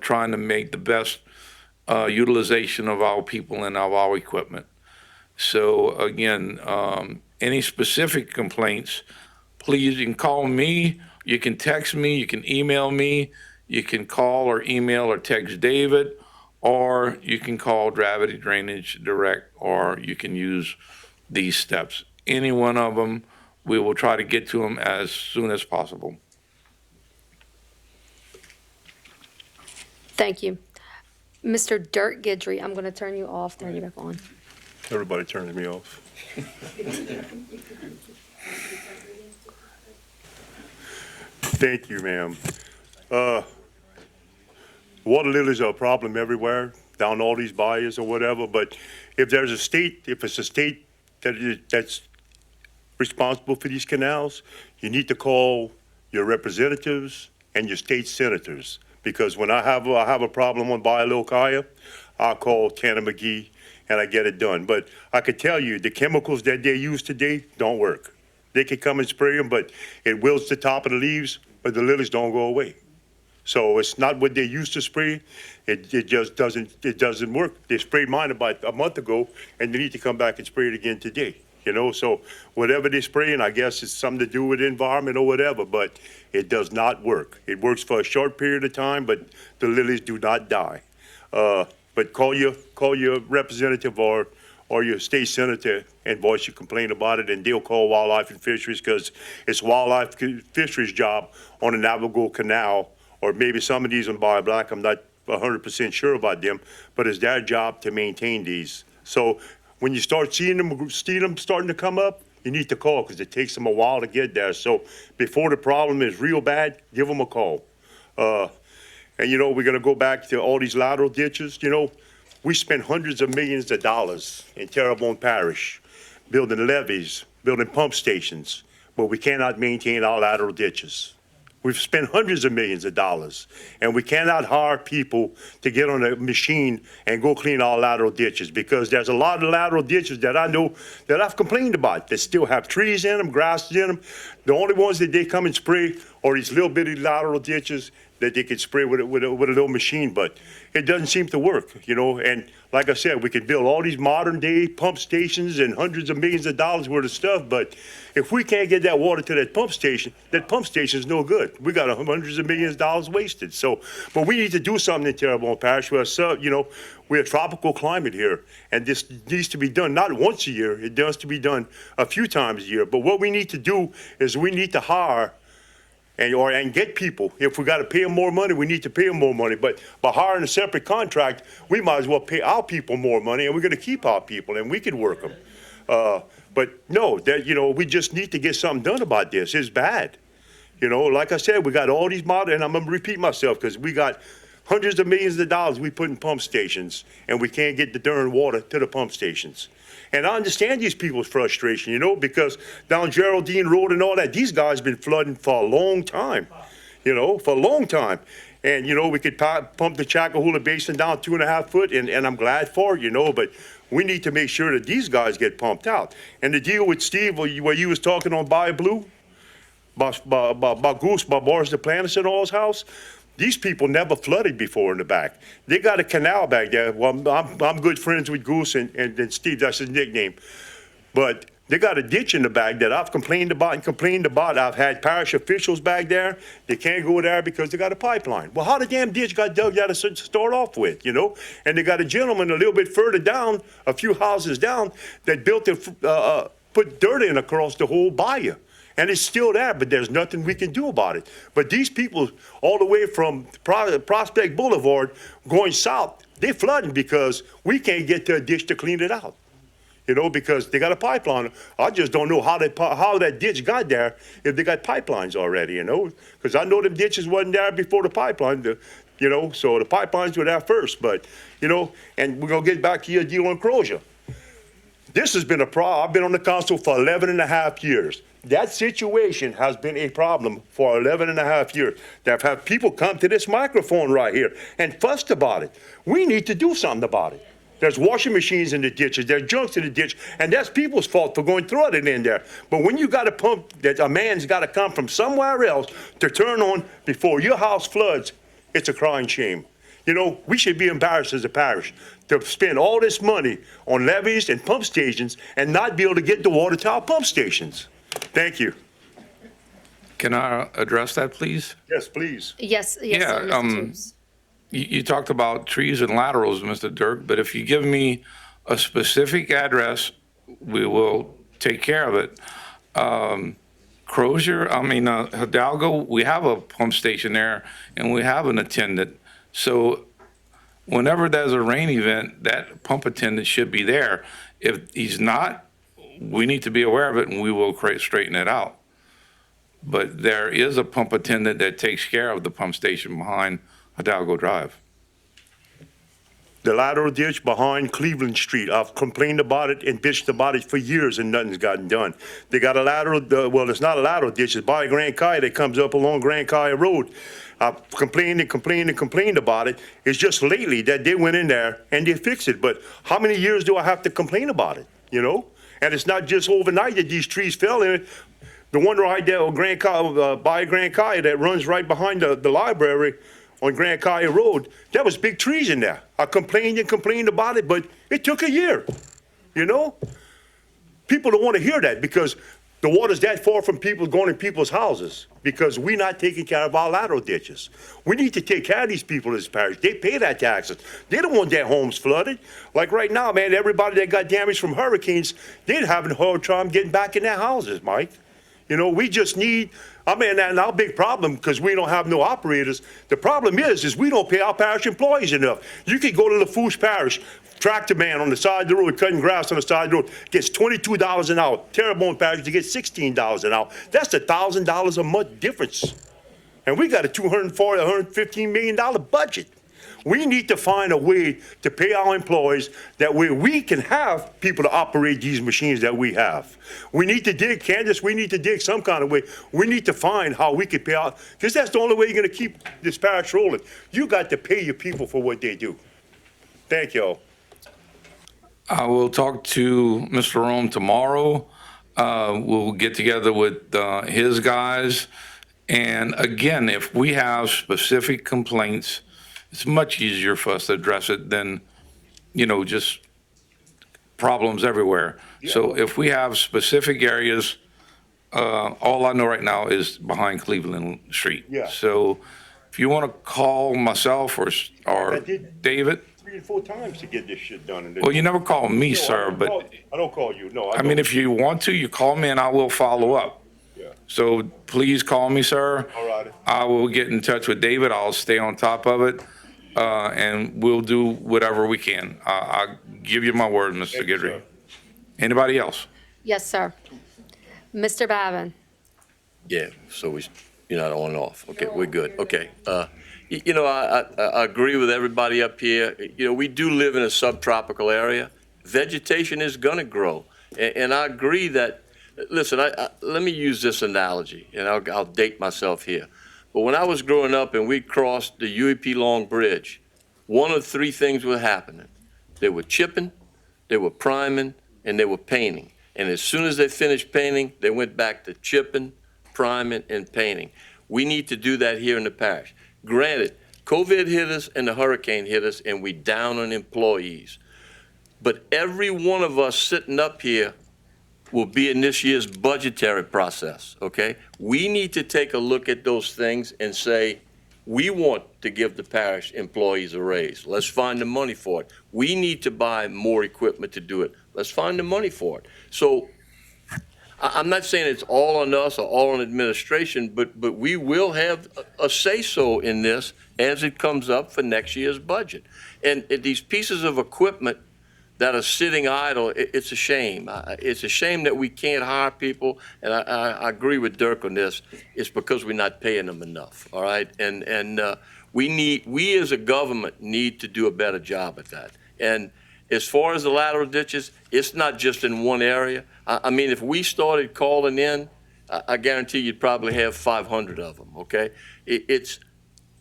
trying to make the best utilization of our people and of our equipment. So again, any specific complaints, please, you can call me, you can text me, you can email me, you can call or email or text David, or you can call Gravity Drainage direct, or you can use these steps. Any one of them, we will try to get to them as soon as possible. Thank you. Mr. Dirk Gidry, I'm going to turn you off, turn you back on. Everybody turning me off. Thank you, ma'am. Water lilies are a problem everywhere, down all these bayous or whatever, but if it's a state that's responsible for these canals, you need to call your representatives and your state senators. Because when I have a problem on Bayou Lilkaya, I'll call Tanner McGee and I get it done. But I could tell you, the chemicals that they use today don't work. They can come and spray them, but it wilts the top of the leaves, but the lilies don't go away. So it's not what they used to spray. It just doesn't work. They sprayed mine about a month ago, and they need to come back and spray it again today. So whatever they're spraying, I guess it's something to do with the environment or whatever, but it does not work. It works for a short period of time, but the lilies do not die. But call your representative or your state senator and voice your complaint about it, and they'll call Wildlife and Fisheries, because it's Wildlife Fisheries' job on the Navajo Canal, or maybe some of these on Bayou Black. I'm not 100% sure about them, but it's their job to maintain these. So when you start seeing them starting to come up, you need to call, because it takes them a while to get there. So before the problem is real bad, give them a call. And we're going to go back to all these lateral ditches. We spend hundreds of millions of dollars in Terrebonne Parish building levees, building pump stations, but we cannot maintain our lateral ditches. We've spent hundreds of millions of dollars, and we cannot hire people to get on a machine and go clean our lateral ditches, because there's a lot of lateral ditches that I know that I've complained about that still have trees in them, grasses in them. The only ones that they come and spray are these little bitty lateral ditches that they could spray with a little machine, but it doesn't seem to work, and like I said, we could build all these modern day pump stations and hundreds of millions of dollars worth of stuff, but if we can't get that water to that pump station is no good. We got hundreds of millions of dollars wasted. So, but we need to do something in Terrebonne Parish. We're a tropical climate here, and this needs to be done not once a year. It has to be done a few times a year. But what we need to do is we need to hire and get people. If we got to pay them more money, we need to pay them more money. But by hiring a separate contract, we might as well pay our people more money, and we're going to keep our people, and we can work them. But no, we just need to get something done about this. It's bad. Like I said, we got all these models, and I'm going to repeat myself, because we got hundreds of millions of dollars we put in pump stations, and we can't get the darn water to the pump stations. And I understand these people's frustration, because down Geraldine Road and all that, these guys been flooding for a long time, for a long time. And, we could pump the Chacahula Basin down 2.5 foot, and I'm glad for it, but We need to make sure that these guys get pumped out. And the deal with Steve, where you was talking on By Blue, by Goose, by Boris the Planet and all's house, these people never flooded before in the back. They got a canal back there. Well, I'm good friends with Goose and Steve, that's his nickname. But they got a ditch in the back that I've complained about. I've had parish officials back there. They can't go there because they got a pipeline. Well, how the damn ditch got dug out to start off with, you know? And they got a gentleman a little bit further down, a few houses down, that built put dirt in across the whole bayou. And it's still there, but there's nothing we can do about it. But these people, all the way from Prospect Boulevard going south, they're flooding because we can't get to a ditch to clean it out. You know, because they got a pipeline. I just don't know how that ditch got there if they got pipelines already, you know. Because I know them ditches wasn't there before the pipeline, you know, so the pipelines were there first. But, you know, and we're going to get back to your deal on Crozier. This has been a problem. I've been on the council for 11 and a half years. That situation has been a problem for 11 and a half years. They've had people come to this microphone right here and fussed about it. We need to do something about it. There's washing machines in the ditches, there's junks in the ditch, and that's people's fault for going through it in there. But when you got a pump that a man's got to come from somewhere else to turn on before your house floods, it's a crying shame. You know, we should be embarrassed as a parish to spend all this money on levees and pump stations and not be able to get the water to our pump stations. Thank you. Can I address that, please? Yes, please. Yes, Yeah, sir, Mr. Toombs. You talked about trees and laterals, Mr. Dirk, but if you give me a specific address, we will take care of it. Crozier, Hidalgo, we have a pump station there and we have an attendant. So whenever there's a rain event, that pump attendant should be there. If he's not, we need to be aware of it and we will straighten it out. But there is a pump attendant that takes care of the pump station behind Hidalgo Drive. The lateral ditch behind Cleveland Street, I've complained about it and bitched about it for years and nothing's gotten done. They got a lateral, well, it's not a lateral ditch, it's by Grand Kaya that comes up along Grand Kaya Road. I've complained about it. It's just lately that they went in there and they fixed it. But how many years do I have to complain about it, you know? And it's not just overnight that these trees fell in it. The one right there on Grand Kaya, by Grand Kaya that runs right behind the library on Grand Kaya Road, there was big trees in there. I complained about it, but it took a year, you know? People don't want to hear that because the water's that far from people going in people's houses because we're not taking care of our lateral ditches. We need to take care of these people in this parish. They pay their taxes. They don't want their homes flooded. Like right now, man, everybody that got damaged from hurricanes, they're having a hard time getting back in their houses, Mike. You know, we just need, and our big problem, because we don't have no operators, the problem is we don't pay our parish employees enough. You could go to Lafourche Parish, tractor man on the side of the road, cutting grass on the side of the road, gets $22 an hour. Terrebonne Parish, to get $16 an hour. That's $1,000 a month difference. And we got a $240, $115 million budget. We need to find a way to pay our employees that way we can have people to operate these machines that we have. We need to dig, Candace, we need to dig some kind of way. We need to find how we can pay out, because that's the only way you're going to keep this parish rolling. You got to pay your people for what they do. Thank y'all. I will talk to Mr. Rome tomorrow. We'll get together with his guys. And again, if we have specific complaints, it's much easier for us to address it than, you know, just problems everywhere. Yeah. So if we have specific areas, all I know right now is behind Cleveland Street. Yeah. So if you want to call myself or David. 3 and 4 times to get this shit done. Well, you never call me, sir, but. I don't call you, no. I mean, if you want to, you call me and I will follow up. So please call me, sir. All right. I will get in touch with David. I'll stay on top of it. And we'll do whatever we can. I'll give you my word, Mr. Guidry. Anybody else? Yes, sir. Mr. Babin. Yeah, so you're not on and off. Okay, we're good. Okay. You know, I agree with everybody up here. You know, we do live in a subtropical area. Vegetation is going to grow. And I agree that, listen, let me use this analogy, and I'll date myself here. But when I was growing up and we crossed the UEP Long Bridge, one of 3 things were happening. They were chipping, they were priming, and they were painting. And as soon as they finished painting, they went back to chipping, priming, and painting. We need to do that here in the parish. Granted, COVID hit us and the hurricane hit us, and we down on employees. But every one of us sitting up here will be in this year's budgetary process, okay? We need to take a look at those things and say, we want to give the parish employees a raise. Let's find the money for it. We need to buy more equipment to do it. Let's find the money for it. So I'm not saying it's all on us or all on administration, but we will have a say-so in this as it comes up for next year's budget. And these pieces of equipment that are sitting idle, it's a shame. It's a shame that we can't hire people, and I agree with Dirk on this. It's because we're not paying them enough, all right? And we as a government need to do a better job at that. And as far as the lateral ditches, it's not just in one area. I mean, if we started calling in, I guarantee you'd probably have 500 of them, okay?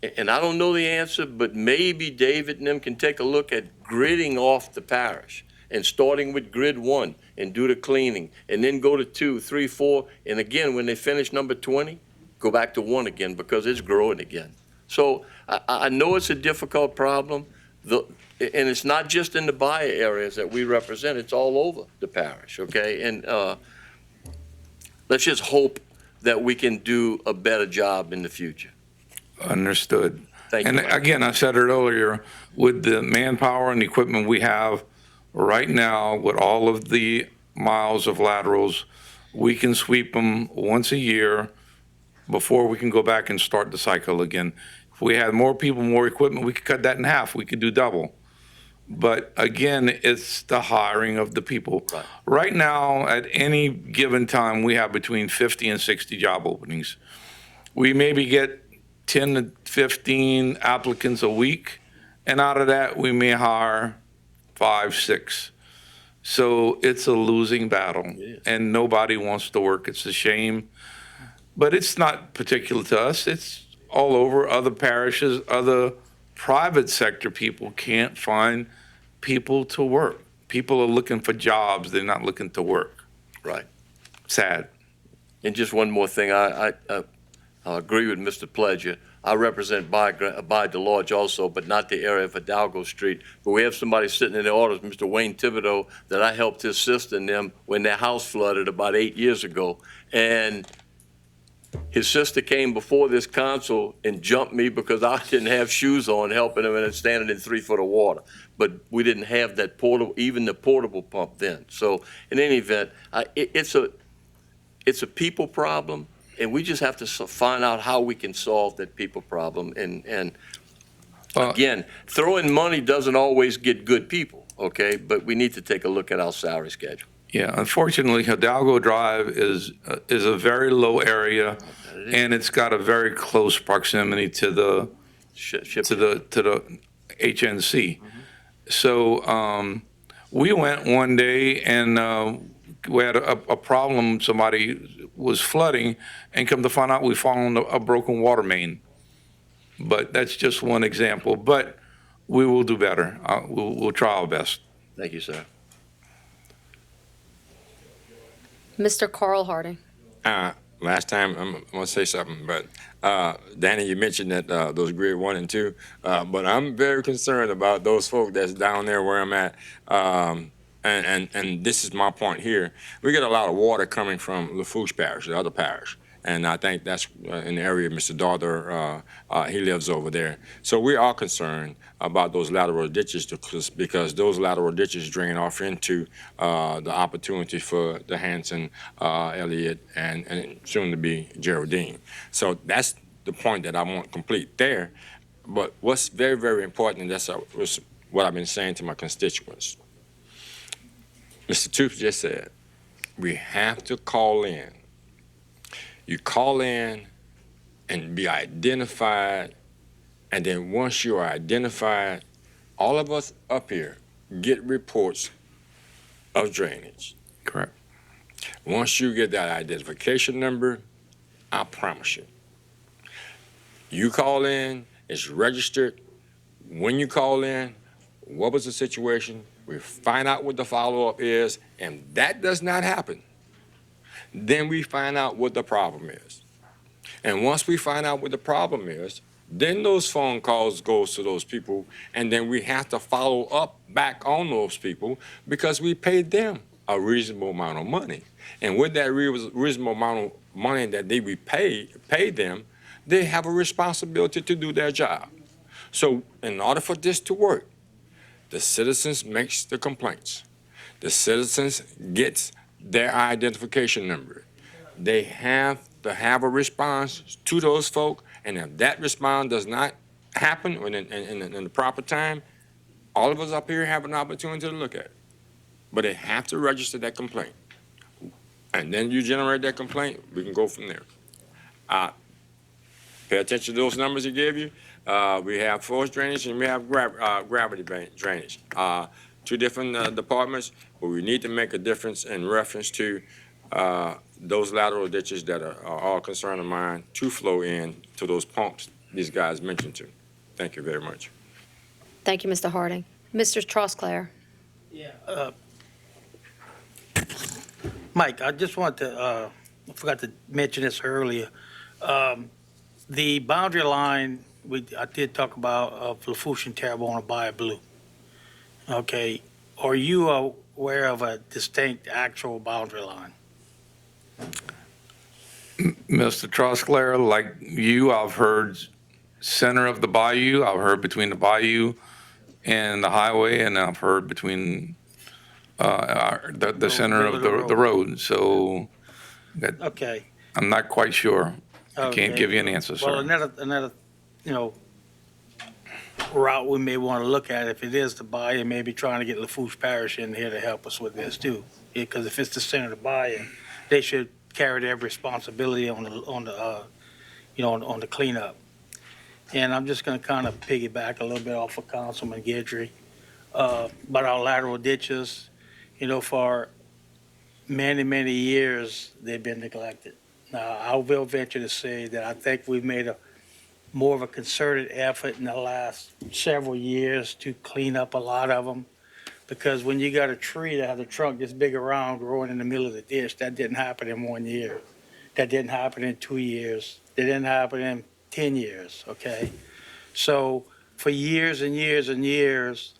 And I don't know the answer, but maybe David and them can take a look at gridding off the parish and starting with grid 1 and do the cleaning, and then go to 2, 3, 4, and again, when they finish number 20, go back to 1 again because it's growing again. So I know it's a difficult problem, and it's not just in the Baja areas that we represent, it's all over the parish, okay? And let's just hope that we can do a better job in the future. Understood. Thank you, And Mike. again, I said it earlier, with the manpower and equipment we have right now, with all of the miles of laterals, we can sweep them once a year before we can go back and start the cycle again. If we had more people, more equipment, we could cut that in half. We could do double. But again, it's the hiring of the people. Right. Right now, at any given time, we have between 50 and 60 job openings. We maybe get 10 to 15 applicants a week, and out of that, we may hire 5, 6. So it's a losing battle, and nobody wants to work. It's a shame, but it's not particular to us. It's all over. Other parishes, other private sector people can't find people to work. People are looking for jobs. They're not looking to work. Right. Sad. And just one more thing, I agree with Mr. Pledger. I represent by DeLodge also, but not the area of Hidalgo Street. But we have somebody sitting in the audience, Mr. Wayne Thibodeau, that I helped assist in them when their house flooded about 8 years ago. And his sister came before this council and jumped me because I didn't have shoes on helping him and standing in 3 foot of water. But we didn't have that portable, even the portable pump then. So in any event, it's a people problem. And we just have to find out how we can solve that people problem. And again, throwing money doesn't always get good people, okay? But we need to take a look at our salary schedule. Yeah, unfortunately, Hidalgo Drive is a very low area, and it's got a very close proximity to the HNC. So we went one day and we had a problem. Somebody was flooding, and come to find out we found a broken water main. But that's just one example. But we will do better. We'll try our best. Thank you, sir. Mr. Carl Harding. Last time, I'm going to say something, but Danny, you mentioned that those grid 1 and 2, but I'm very concerned about those folk that's down there where I'm at. And this is my point here. We get a lot of water coming from Lafourche Parish, the other parish. And I think that's in the area Mr. Daughter, he lives over there. So we are concerned about those lateral ditches because those lateral ditches drain off into the opportunity for the Hanson, Elliott, and soon to be Geraldine. So that's the point that I want to complete there. But what's very, very important, and that's what I've been saying to my constituents. Mr. Toops just said, we have to call in. You call in and be identified, and then once you are identified, all of us up here get reports of drainage. Correct. Once you get that identification number, I promise you, you call in, it's registered. When you call in, what was the situation? we find out what the follow-up is, and that does not happen, then we find out what the problem is. And once we find out what the problem is, then those phone calls goes to those people, and then we have to follow up back on those people because we paid them a reasonable amount of money. And with that reasonable amount of money that we pay them, they have a responsibility to do their job. So in order for this to work, the citizens makes the complaints. The citizens gets their identification number. They have to have a response to those folk, and if that response does not happen in the proper time, all of us up here have an opportunity to look at it. But they have to register that complaint. And then you generate that complaint, we can go from there. Pay attention to those numbers he gave you. We have forced drainage and we have gravity drainage. Two different departments, but we need to make a difference in reference to those lateral ditches that are all concern of mine to flow in to those pumps these guys mentioned to. Thank you very much. Thank you, Mr. Harding. Mr. Trosclair. Yeah. Mike, I just want to, I forgot to mention this earlier. The boundary line, I did talk about of Lafourche and Terrebonne Bayou Blue. Okay, are you aware of a distinct actual boundary line? Mr. Trosclair, like you, I've heard center of the bayou, I've heard between the bayou and the highway, and I've heard between the center of the road. So Okay. I'm not quite sure. I can't Okay. give you an answer, sir. Well, another, route we may want to look at, if it is the bayou, maybe trying to get Lafourche Parish in here to help us with this too. Because if it's the center of the bayou, they should carry their responsibility on the cleanup. And I'm just going to kind of piggyback a little bit off of Councilman Guidry about our lateral ditches. For many, many years, they've been neglected. Now, I will venture to say that I think we've made more of a concerted effort in the last several years to clean up a lot of them. Because when you got a tree that has a trunk this big around growing in the middle of the ditch, that didn't happen in 1 year. That didn't happen in 2 years. That didn't happen in 10 years, okay? So for years and years and years,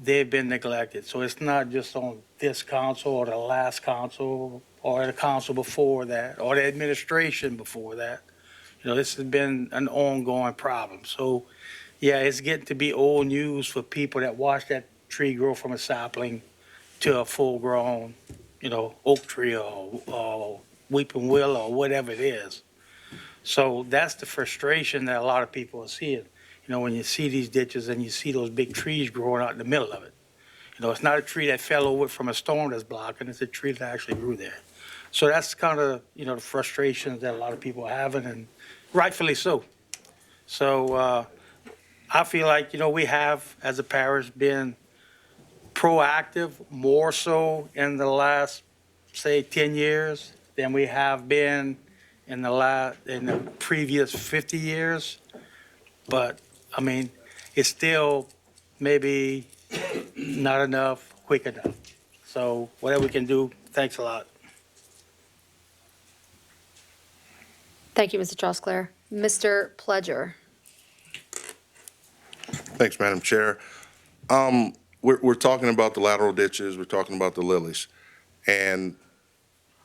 they've been neglected. So it's not just on this council or the last council or the council before that or the administration before that. This has been an ongoing problem. So, yeah, it's getting to be old news for people that watch that tree grow from a sapling to a full-grown, oak tree or weeping willow or whatever it is. So that's the frustration that a lot of people are seeing. When you see these ditches and you see those big trees growing out in the middle of it. It's not a tree that fell over from a storm that's blocking, it's a tree that actually grew there. So that's kind of, the frustrations that a lot of people are having, and rightfully so. So I feel like, we have, as a parish, been proactive more so in the last, say, 10 years than we have been in the previous 50 years. But, it's still maybe not enough, quick enough. So whatever we can do, thanks a lot. Thank you, Mr. Trosclair. Mr. Pledger. Thanks, Madam Chair. We're talking about the lateral ditches, we're talking about the lilies. And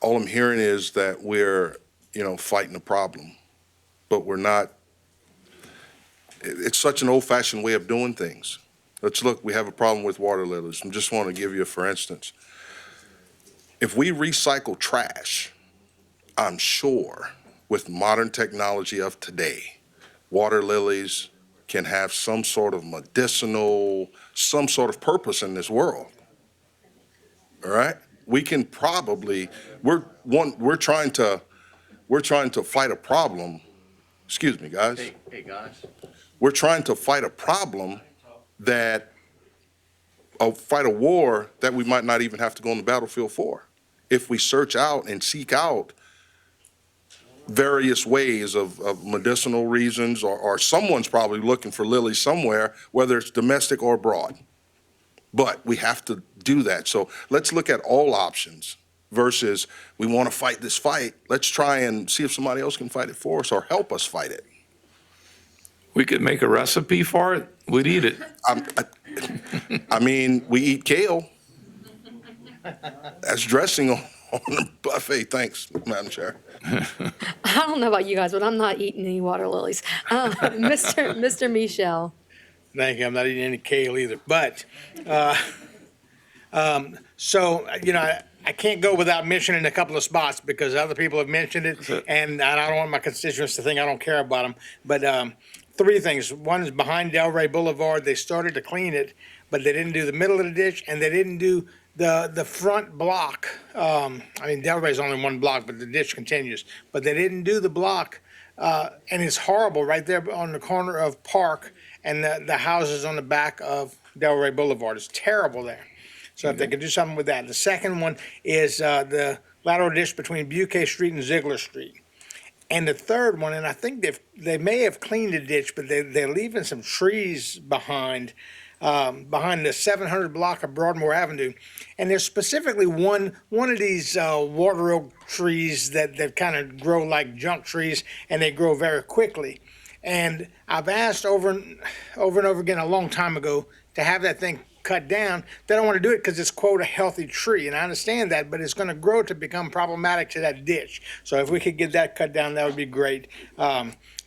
all I'm hearing is that we're, fighting a problem, but we're not. It's such an old-fashioned way of doing things. Let's look, we have a problem with water lilies. I just want to give you a for instance. If we recycle trash, I'm sure with modern technology of today, water lilies can have some sort of medicinal, some sort of purpose in this world. All right? We can probably, we're trying to fight a problem. Excuse me, guys. Hey, guys. We're trying to fight a problem fight a war that we might not even have to go on the battlefield for. If we search out and seek out various ways of medicinal reasons, or someone's probably looking for lilies somewhere, whether it's domestic or abroad. But we have to do that. So let's look at all options versus we want to fight this fight. Let's try and see if somebody else can fight it for us or help us fight it. We could make a recipe for it. We'd eat it. I mean, we eat kale. That's dressing on the buffet. Thanks, Madam Chair. I don't know about you guys, but I'm not eating any water lilies. Mr. Michel. Thank you. I'm not eating any kale either. But, so, you know, I can't go without mentioning a couple of spots because other people have mentioned it, and I don't want my constituents to think I don't care about them. But three things. One is behind Delray Boulevard. They started to clean it, but they didn't do the middle of the ditch, and they didn't do the front block. I mean, Delray's only one block, but the ditch continues. But they didn't do the block, and it's horrible right there on the corner of Park and the houses on the back of Delray Boulevard. It's terrible there. So if they could do something with that. The second one is the lateral ditch between Buquet Street and Ziegler Street. And the third one, and I think they may have cleaned the ditch, but they're leaving some trees behind the 700 block of Broadmoor Avenue. And there's specifically one of these water oak trees that kind of grow like junk trees, and they grow very quickly. And I've asked over and over again a long time ago to have that thing cut down. They don't want to do it because it's, quote, a healthy tree. And I understand that, but it's going to grow to become problematic to that ditch. So if we could get that cut down, that would be great.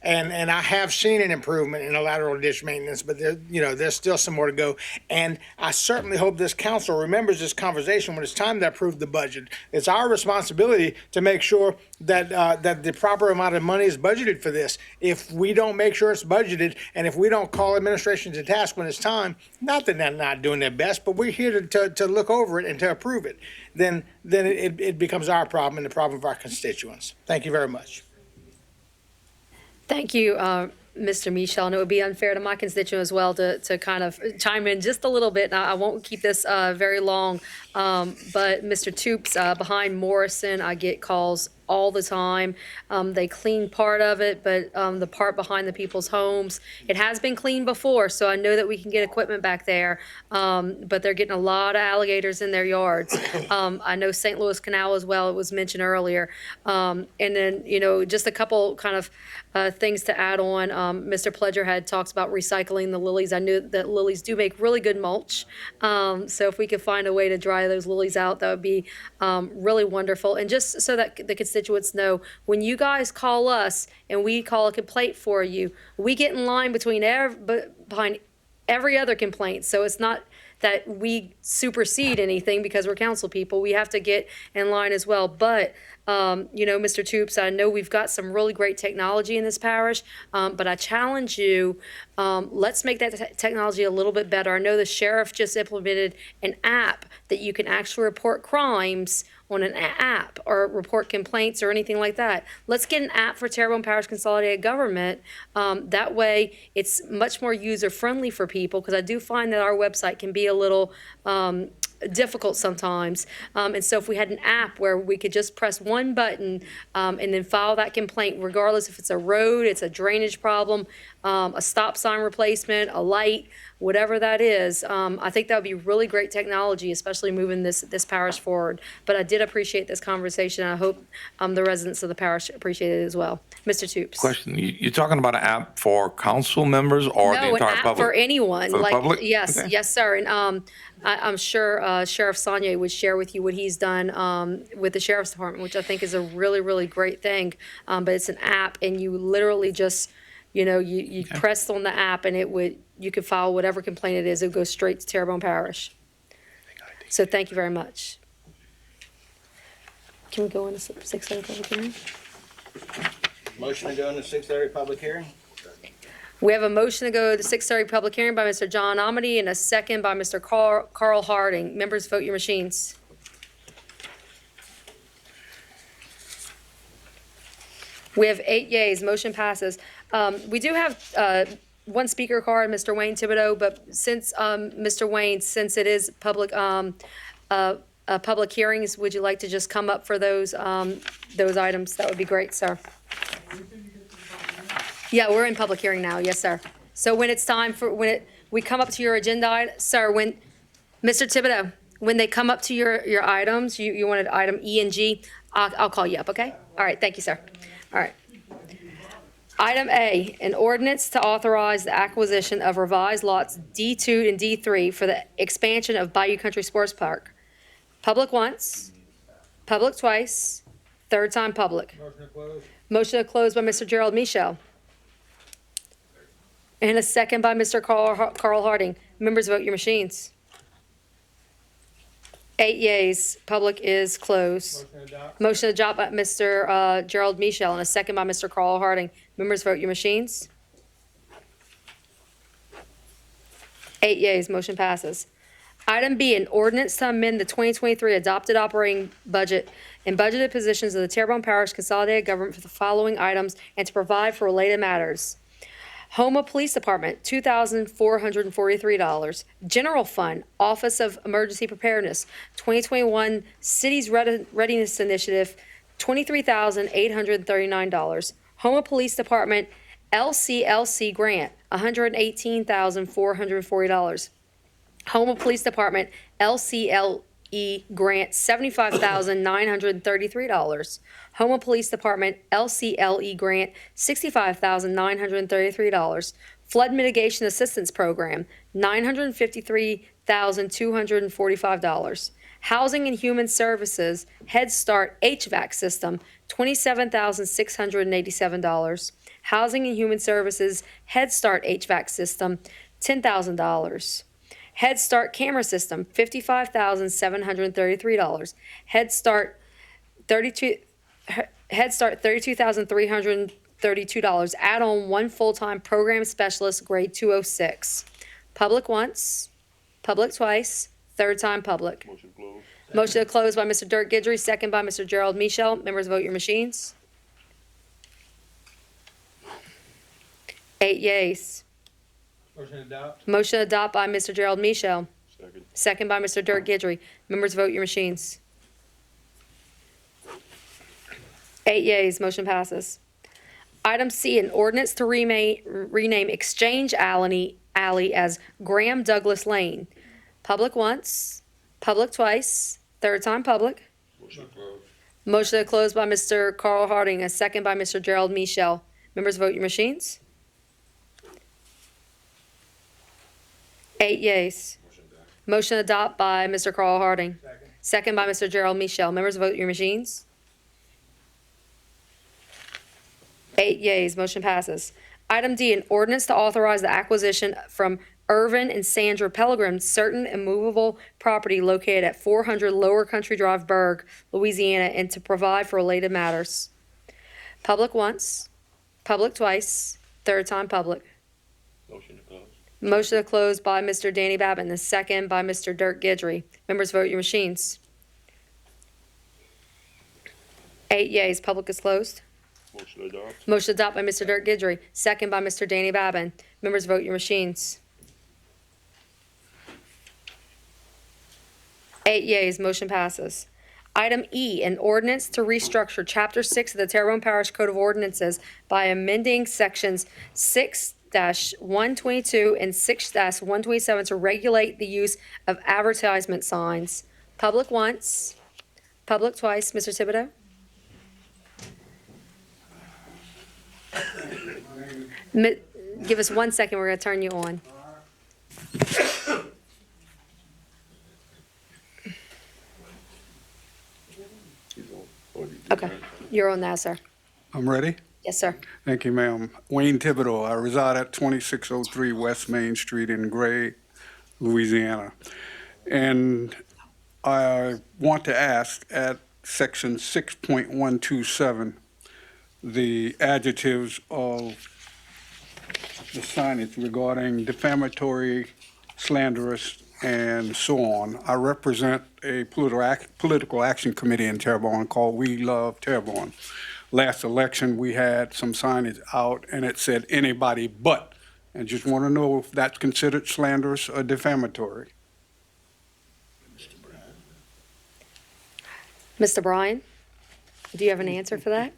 And I have seen an improvement in the lateral ditch maintenance, but there's still some more to go. And I certainly hope this council remembers this conversation when it's time to approve the budget. It's our responsibility to make sure that the proper amount of money is budgeted for this. If we don't make sure it's budgeted, and if we don't call administration to task when it's time, not that they're not doing their best, but we're here to look over it and to approve it, then it becomes our problem and the problem of our constituents. Thank you very much. Thank you, Mr. Michel. And it would be unfair to my constituent as well to kind of chime in just a little bit. And I won't keep this very long. But Mr. Toops, behind Morrison, I get calls all the time. They clean part of it, but the part behind the people's homes, it has been cleaned before, so I know that we can get equipment back there. But they're getting a lot of alligators in their yards. I know St. Louis Canal as well, it was mentioned earlier. And then, just a couple kind of things to add on. Mr. Pledger had talked about recycling the lilies. I knew that lilies do make really good mulch. So if we could find a way to dry those lilies out, that would be really wonderful. And just so that the constituents know, when you guys call us and we call a complaint for you, we get in line behind every other complaint. So it's not that we supersede anything because we're council people. We have to get in line as well. But, Mr. Toops, I know we've got some really great technology in this parish, but I challenge you, let's make that technology a little bit better. I know the sheriff just implemented an app that you can actually report crimes on an app or report complaints or anything like that. Let's get an app for Terrebonne Parish Consolidated Government. That way it's much more user-friendly for people, because I do find that our website can be a little difficult sometimes. And so if we had an app where we could just press one button and then file that complaint, regardless if it's a road, it's a drainage problem, a stop sign replacement, a light, whatever that is, I think that would be really great technology, especially moving this parish forward. But I did appreciate this conversation. I hope the residents of the parish appreciate it as well. Mr. Toops. Question, you're talking about an app for council members or the No, an entire app public? for anyone. For the public? Yes, Okay. yes, sir. And I'm sure Sheriff Saunier would share with you what he's done with the Sheriff's Department, which I think is a really, really great thing. But it's an app, and you literally just, you press on the app, and you could file whatever complaint it is. It would go straight to Terrebonne Parish. So thank you very much. Can we go into 6:30 public hearing? Motion to go into 6:30 public hearing? We have a motion to go to 6:30 public hearing by Mr. John Amity and a second by Mr. Carl Harding. Members, vote your machines. We have 8 yeas. Motion passes. We do have one speaker card, Mr. Wayne Thibodeau, but since Mr. Wayne, since it is public hearings, would you like to just come up for those items? That would be great, sir. Yeah, we're in public hearing now. Yes, sir. So when it's time we come up to your agenda, sir, when Mr. Thibodeau, when they come up to your items, you wanted item E and G, I'll call you up, okay? All right, thank you, sir. All right. Item A, an ordinance to authorize the acquisition of revised lots D2 and D3 for the expansion of Bayou Country Sports Park. Public once, public twice, third time public. Motion to close. Motion to close by Mr. Gerald Michel. And a second by Mr. Carl Harding. Members, vote your machines. 8 yeas, public is closed. Motion to adopt. Motion to adopt by Mr. Gerald Michel and a second by Mr. Carl Harding. Members, vote your machines. 8 yeas, motion passes. Item B, an ordinance to amend the 2023 adopted operating budget and budgeted positions of the Terrebonne Parish Consolidated Government for the following items and to provide for related matters. Houma Police Department, $2,443. General Fund, Office of Emergency Preparedness, 2021 Cities Readiness Initiative, $23,839. Houma Police Department, LCLC Grant, $118,440. Houma Police Department, LCLE Grant, $75,933. Houma Police Department, LCLE Grant, $65,933. Flood Mitigation Assistance Program, $953,245. Housing and Human Services, Head Start HVAC System, $27,687. Housing and Human Services, Head Start HVAC System, $10,000. Head Start Camera System, $55,733. Head Start $32,332. Add-on 1 full-time program specialist, grade 206. Public once, public twice, third time public. Motion closed. Motion to close by Mr. Dirk Gidry, second by Mr. Gerald Michel. Members, vote your machines. 8 yeas. Motion to adopt. Motion to adopt by Mr. Gerald Michel, Second. second by Mr. Dirk Gidry. Members, vote your machines. 8 yeas, motion passes. Item C, an ordinance to rename Exchange Alley as Graham Douglas Lane. Public once, public twice, third time public. Motion closed. Motion to close by Mr. Carl Harding, a second by Mr. Gerald Michel. Members, vote your machines. 8 yeas. Motion to adopt by Mr. Carl Harding. Second. Second by Mr. Gerald Michel. Members, vote your machines. 8 yeas, motion passes. Item D, an ordinance to authorize the acquisition from Irvin and Sandra Pellegrin certain immovable property located at 400 Lower Country Drive, Berg, Louisiana, and to provide for related matters. Public once, public twice, third time public. Motion to close. Motion to close by Mr. Danny Babin, the second by Mr. Dirk Gidry. Members, vote your machines. 8 yeas, public is closed. Motion to adopt. Motion to adopt by Mr. Dirk Gidry, second by Mr. Danny Babin. Members, vote your machines. 8 yeas, motion passes. Item E, an ordinance to restructure Chapter 6 of the Terrebonne Parish Code of Ordinances by amending Sections 6-122 and 6-127 to regulate the use of advertisement signs. Public once, public twice. Mr. Thibodeau? Give us 1 second, we're going to turn you on. Okay, you're on now, sir. I'm ready. Yes, sir. Thank you, ma'am. Wayne Thibodeau. I reside at 2603 West Main Street in Gray, Louisiana. And I want to ask at section 6.127, the adjectives of the signage regarding defamatory, slanderous, and so on. I represent a political action committee in Terrebonne called We Love Terrebonne. Last election, we had some signage out, and it said anybody but. And just want to know if that's considered slanderous or defamatory. Mr. Bryan, do you have an answer for that?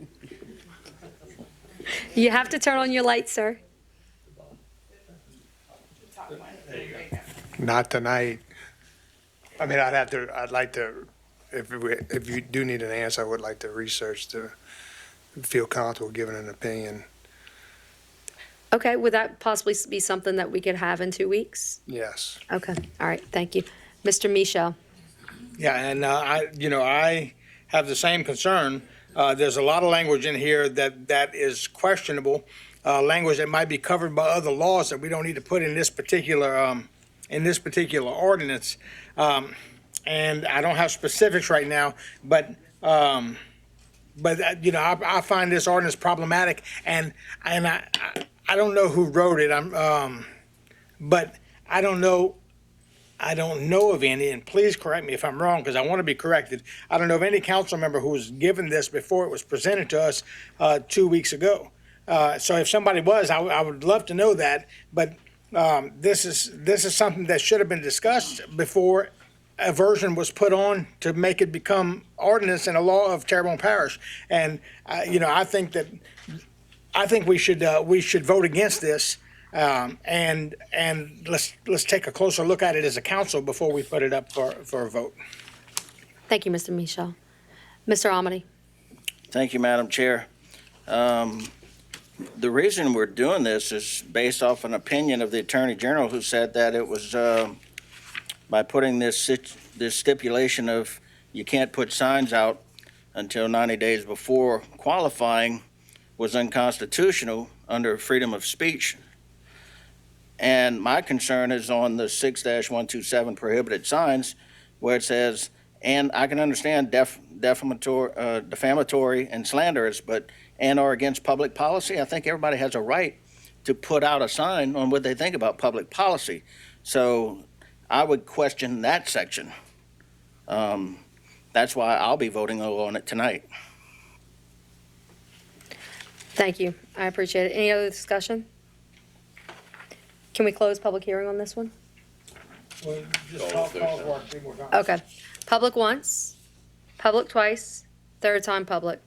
You have to turn on your light, sir. Not tonight. I mean, I'd like to, if you do need an answer, I would like to research to feel comfortable giving an opinion. Okay, would that possibly be something that we could have in 2 weeks? Yes. Okay, all right, thank you. Mr. Michel? Yeah, and I have the same concern. There's a lot of language in here that is questionable, language that might be covered by other laws that we don't need to put in this particular ordinance. And I don't have specifics right now, but I find this ordinance problematic, and I don't know who wrote it. But I don't know of any, and please correct me if I'm wrong, because I want to be corrected. I don't know of any council member who was given this before it was presented to us 2 weeks ago. So if somebody was, I would love to know that. But this is something that should have been discussed before a version was put on to make it become ordinance and a law of Terrebonne Parish. And I think we should vote against this. And let's take a closer look at it as a council before we put it up for a vote. Thank you, Mr. Michel. Mr. Amity? Thank you, Madam Chair. The reason we're doing this is based off an opinion of the Attorney General, who said that it was by putting this stipulation of you can't put signs out until 90 days before qualifying was unconstitutional under freedom of speech. And my concern is on the 6-127 prohibited signs, where it says, and I can understand defamatory and slanderous, but and or against public policy. I think everybody has a right to put out a sign on what they think about public policy. So I would question that section. That's why I'll be voting on it tonight. Thank you, I appreciate it. Any other discussion? Can we close public hearing on this one? Well, just call for it 3 more times. Okay. Public once, public twice, third time public.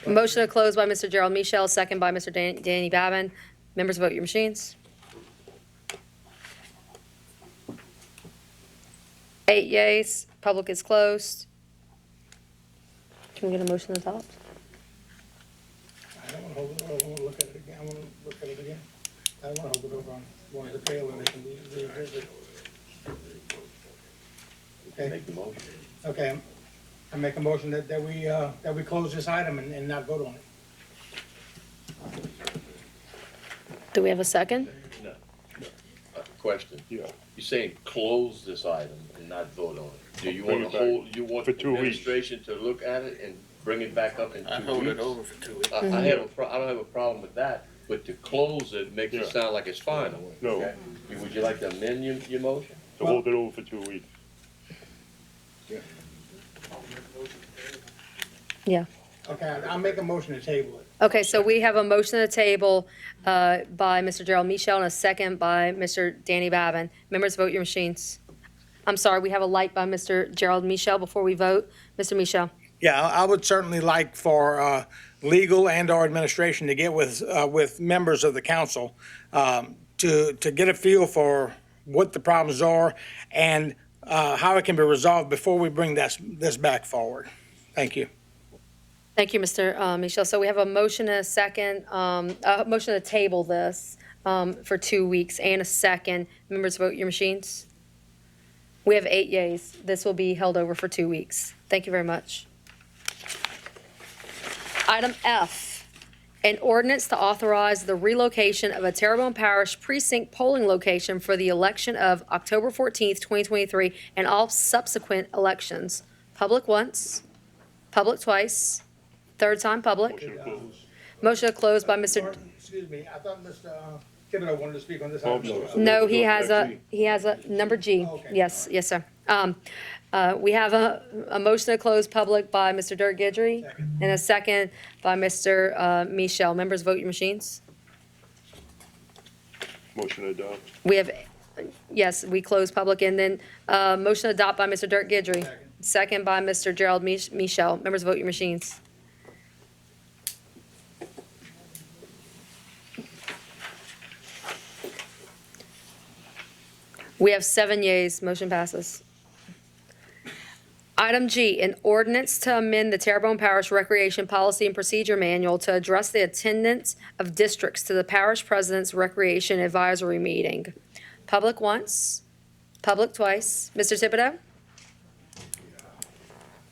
Motion to close by Mr. Gerald Michel, second by Mr. Danny Babin. Members, vote your machines. 8 yeas, public is closed. Can we get a motion to adopt? I don't want to look at it again. I want to look at it again. I don't want to hold it over on one of the tail and they can revisit. Okay. Make the motion. Okay, I make a motion that we close this item and not vote on it. Do we have a second? No. Question. Yeah. You're saying close this item and not vote on it. Do you Bring want it to back hold, you want for the 2 weeks. administration to look at it and bring it back up in 2 weeks? I hold it over for 2 weeks. I don't have a problem with that, but to close it makes it Yeah. sound like it's final. No. Okay? Would you like to amend your motion? To hold it over for 2 weeks. Yeah. Okay, I'll make a motion to table it. Okay, so we have a motion to table by Mr. Gerald Michel and a second by Mr. Danny Babin. Members, vote your machines. I'm sorry, we have a light by Mr. Gerald Michel before we vote. Mr. Michel? Yeah, I would certainly like for legal and our administration to get with members of the council to get a feel for what the problems are and how it can be resolved before we bring this back forward. Thank you. Thank you, Mr. Michel. So we have a motion and a second, a motion to table this for 2 weeks and a second. Members, vote your machines. We have 8 yeas. This will be held over for 2 weeks. Thank you very much. Item F, an ordinance to authorize the relocation of a Terrebonne Parish precinct polling location for the election of October 14th, 2023, and all subsequent elections. Public once, public twice, third time public. Motion to close by Mr. Excuse me, I thought Mr. Thibodeau wanted to speak on this Oh, item. no. No, he has a number G. Okay. Yes, sir. We have a motion to close public by Mr. Dirk Guidry and a second by Mr. Michel. Members, vote your machines. Motion to adopt. We have, yes, we close public and then motion to adopt by Mr. Dirk Guidry. Second by Mr. Gerald Michel. Members, vote your machines. We have 7 yeas. Motion passes. Item G, an ordinance to amend the Terrebonne Parish Recreation Policy and Procedure Manual to address the attendance of districts to the parish president's recreation advisory meeting. Public once, public twice. Mr. Thibodeau?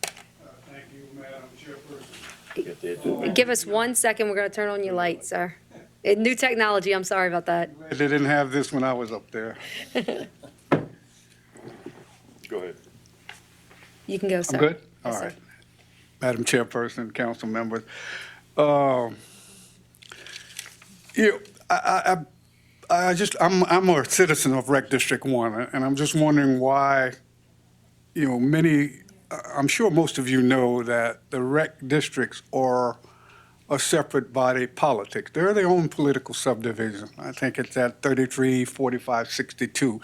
Thank you, Madam Chairperson. Give us 1 second. We're going to turn on your light, sir. New technology. I'm sorry about that. They didn't have this when I was up there. Go ahead. You can go, sir. I'm good? Yes, All sir. right. Madam Chairperson, council members. I'm a citizen of Rec District 1, and I'm just wondering why, I'm sure most of you know that the rec districts are a separate body politic. They're their own political subdivision. I think it's at 334562.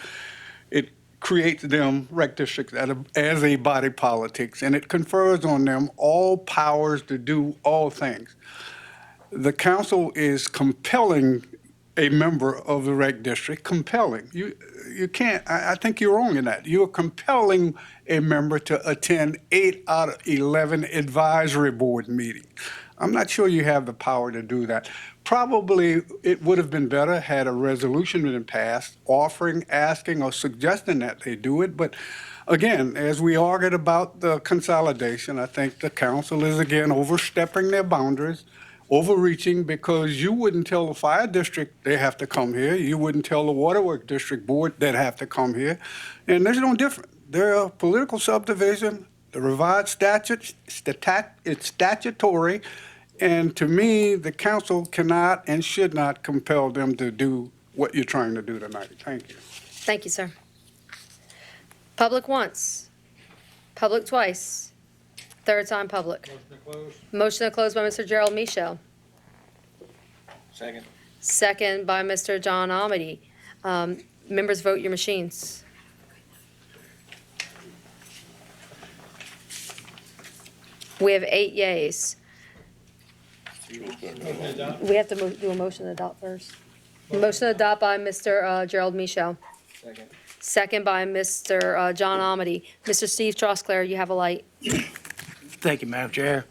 It creates them, rec districts, as a body politics, and it confers on them all powers to do all things. The council is compelling a member of the rec district, compelling. You can't, I think you're wrong in that. You're compelling a member to attend 8 out of 11 advisory board meetings. I'm not sure you have the power to do that. Probably it would have been better had a resolution been passed offering, asking, or suggesting that they do it. But again, as we argued about the consolidation, I think the council is again overstepping their boundaries, overreaching, because you wouldn't tell the fire district they have to come here. You wouldn't tell the waterwork district board they'd have to come here. And there's no different. They're a political subdivision. The revised statute, it's statutory. And to me, the council cannot and should not compel them to do what you're trying to do tonight. Thank you. Thank you, sir. Public once, public twice, third time public. Motion to close by Mr. Gerald Michel. Second. Second by Mr. John Amity. Members, vote your machines. We have 8 yeas. We have to do a motion to adopt first. Motion to adopt by Mr. Gerald Michel. Second. Second by Mr. John Amity. Mr. Steve Trosclair, you have a light. Thank you, Madam Chair.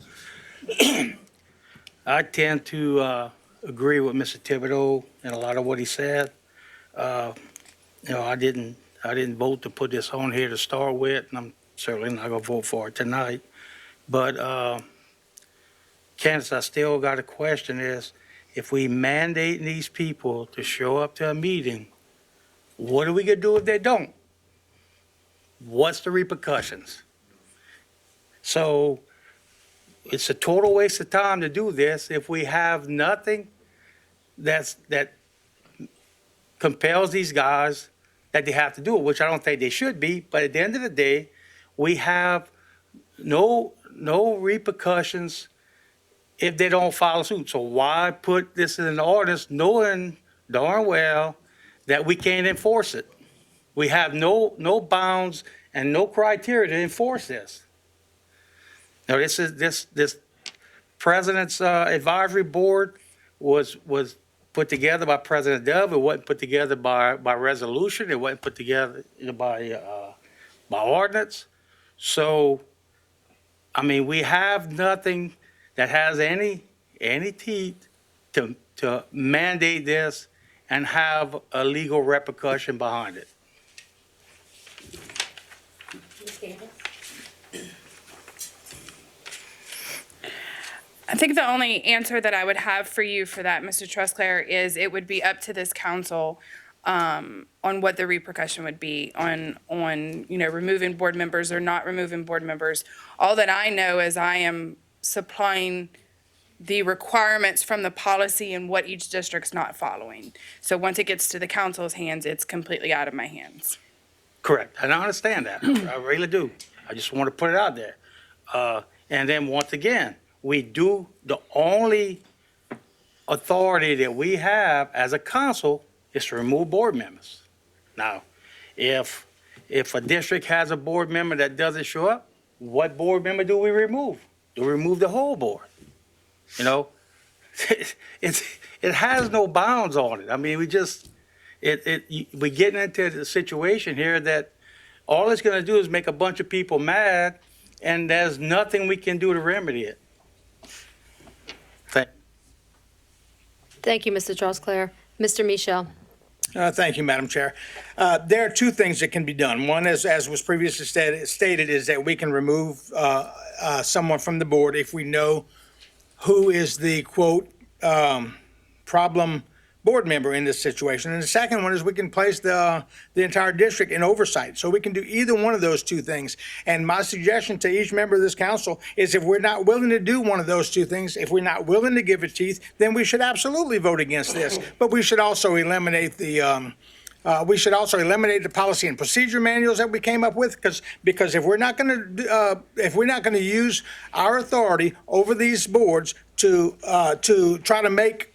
I tend to agree with Mr. Thibodeau and a lot of what he said. I didn't vote to put this on here to start with, and I'm certainly not going to vote for it tonight. But Candace, I still got a question is, if we mandate these people to show up to a meeting, what are we going to do if they don't? What's the repercussions? So it's a total waste of time to do this if we have nothing that compels these guys that they have to do it, which I don't think they should be. But at the end of the day, we have no repercussions if they don't follow suit. So why put this in an ordinance knowing darn well that we can't enforce it? We have no bounds and no criteria to enforce this. Now, this president's advisory board was put together by President Dove. It wasn't put together by resolution. It wasn't put together by ordinance. So, I mean, we have nothing that has any teeth to mandate this and have a legal repercussion behind it. I think the only answer that I would have for you for that, Mr. Trosclair, is it would be up to this council on what the repercussion would be on removing board members or not removing board members. All that I know is I am supplying the requirements from the policy and what each district's not following. So once it gets to the council's hands, it's completely out of my hands. Correct, and I understand that. I really do. I just want to put it out there. And then once again, the only authority that we have as a council is to remove board members. Now, if a district has a board member that doesn't show up, what board member do we remove? Do we remove the whole board? It has no bounds on it. I mean, we're getting into the situation here that all it's gonna do is make a bunch of people mad, and there's nothing we can do to remedy it. Thank you, Mr. Trosclair. Mr. Michel. Thank you, Madam Chair. There are two things that can be done. One is, as was previously stated, is that we can remove someone from the board if we know who is the, quote, problem board member in this situation. And the second one is we can place the entire district in oversight. So we can do either one of those two things. And my suggestion to each member of this council is if we're not willing to do one of those two things, if we're not willing to give it teeth, then we should absolutely vote against this. But we should also eliminate the policy and procedure manuals that we came up with, because if we're not going to use our authority over these boards to try to make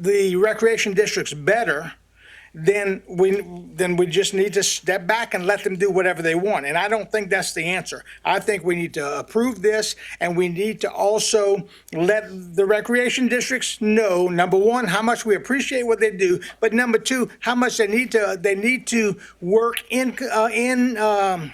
the recreation districts better, then we just need to step back and let them do whatever they want. And I don't think that's the answer. I think we need to approve this, and we need to also let the recreation districts know, number one, how much we appreciate what they do, but number two, how much they need to work in I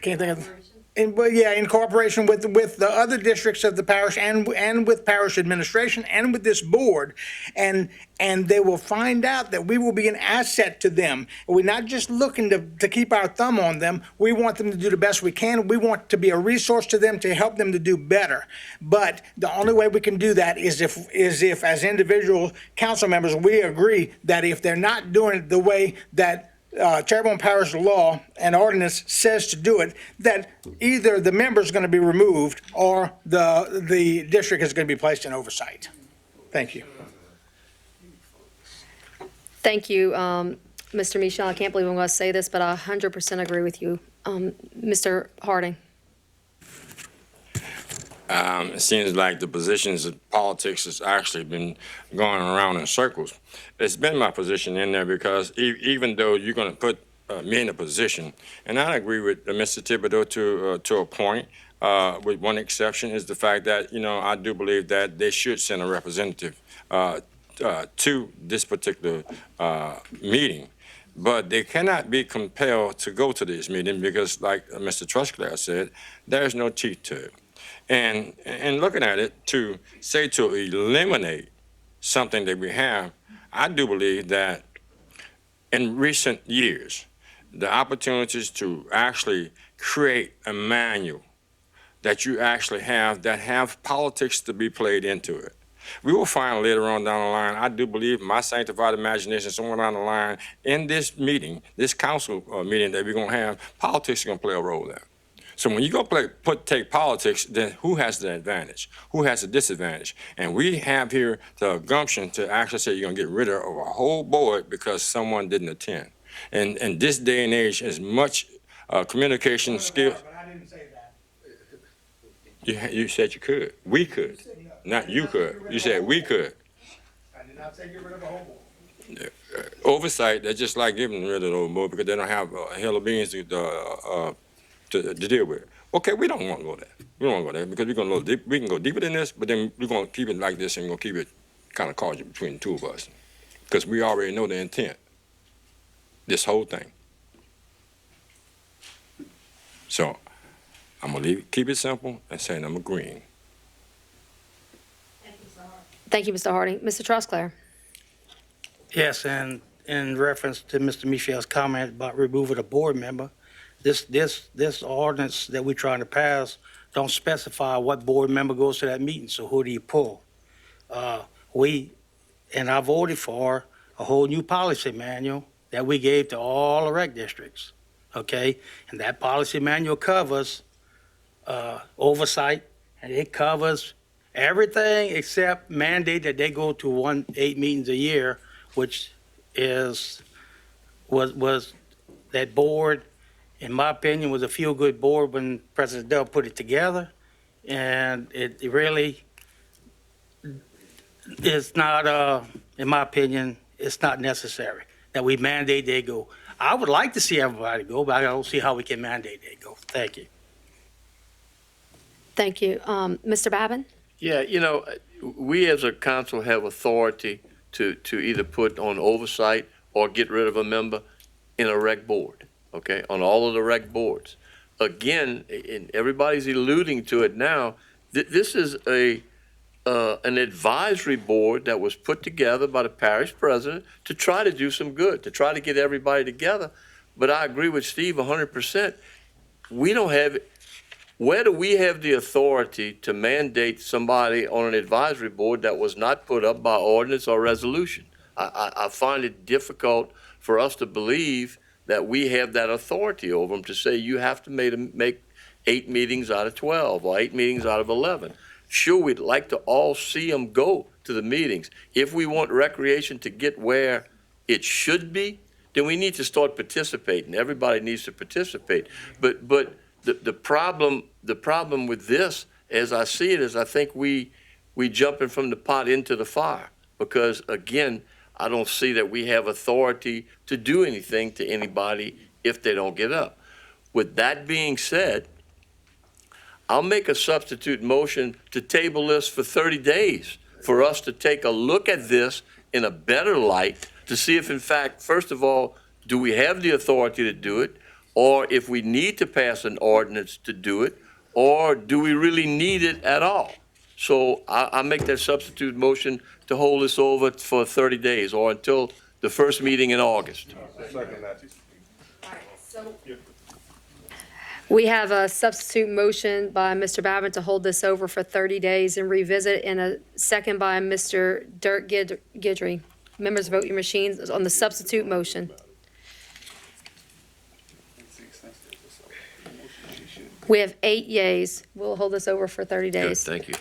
can't think of. In cooperation with the other districts of the parish and with parish administration and with this board, and they will find out that we will be an asset to them. We're not just looking to keep our thumb on them. We want them to do the best we can. We want to be a resource to them to help them to do better. But the only way we can do that is if as individual council members we agree that if they're not doing it the way that Terrebonne Parish law and ordinance says to do it, that either the member is going to be removed or the district is going to be placed in oversight. Thank you. Thank you, Mr. Michel. I can't believe I'm going to say this, but I 100% agree with you. Mr. Harding. It seems like the positions of politics has actually been going around in circles. It's been my position in there because even though you're going to put me in a position, and I agree with Mr. Thibodeau to a point, with one exception, is the fact that, I do believe that they should send a representative to this particular meeting. But they cannot be compelled to go to this meeting because, like Mr. Trusclair said, there's no teeth to it. And looking at it, to eliminate something that we have, I do believe that in recent years, the opportunities to actually create a manual that you actually have politics to be played into it. We will find later on down the line, I do believe, my sanctified imagination, somewhere down the line, in this meeting, this council meeting that we're going to have, politics is going to play a role there. So when you go take politics, then who has the advantage? Who has the disadvantage? And we have here the gumption to actually say you're going to get rid of a whole board because someone didn't attend. And in this day and age, as much communication skill. But I didn't say that. You said you could. We could. Not you could. You said we could. I did not say get rid of a whole board. Oversight, they're just like getting rid of the old board because they don't have a hell of beans to deal with. Okay, we don't want to go there. We don't want to go there because we're going to go deep. We can go deeper than this, but then we're going to keep it like this and we're going to keep it kind of cordial between the two of us because we already know the intent. This whole thing. So I'm going to keep it simple and saying I'm agreeing. Thank you, Mr. Harding. Mr. Trosclair. Yes, and in reference to Mr. Michel's comment about removing a board member, this ordinance that we're trying to pass don't specify what board member goes to that meeting, so who do you pull? I voted for a whole new policy manual that we gave to all the rec districts, okay? And that policy manual covers oversight, and it covers everything except mandate that they go to 8 meetings a year, which was that board, in my opinion, was a feel-good board when President Dell put it together. And it really is not, in my opinion, it's not necessary that we mandate they go. I would like to see everybody go, but I don't see how we can mandate they go. Thank you. Thank you. Mr. Babin? Yeah, we as a council have authority to either put on oversight or get rid of a member in a rec board, okay, on all of the rec boards. Again, and everybody's alluding to it now, this is an advisory board that was put together by the parish president to try to do some good, to try to get everybody together. But I agree with Steve 100%. We don't have, where do we have the authority to mandate somebody on an advisory board that was not put up by ordinance or resolution? I find it difficult for us to believe that we have that authority over them to say you have to make 8 meetings out of 12 or 8 meetings out of 11. Sure, we'd like to all see them go to the meetings. If we want recreation to get where it should be, then we need to start participating. Everybody needs to participate. But the problem with this, as I see it, is I think we jumping from the pot into the fire. Because again, I don't see that we have authority to do anything to anybody if they don't get up. With that being said, I'll make a substitute motion to table this for 30 days for us to take a look at this in a better light to see if, in fact, first of all, do we have the authority to do it, or if we need to pass an ordinance to do it, or do we really need it at all? So I make that substitute motion to hold this over for 30 days or until the first meeting in August. We have a substitute motion by Mr. Babin to hold this over for 30 days and revisit, and a second by Mr. Dirk Guidry. Members, vote your machines on the substitute motion. We have 8 yeas. We'll hold this over for 30 Good, days. thank you.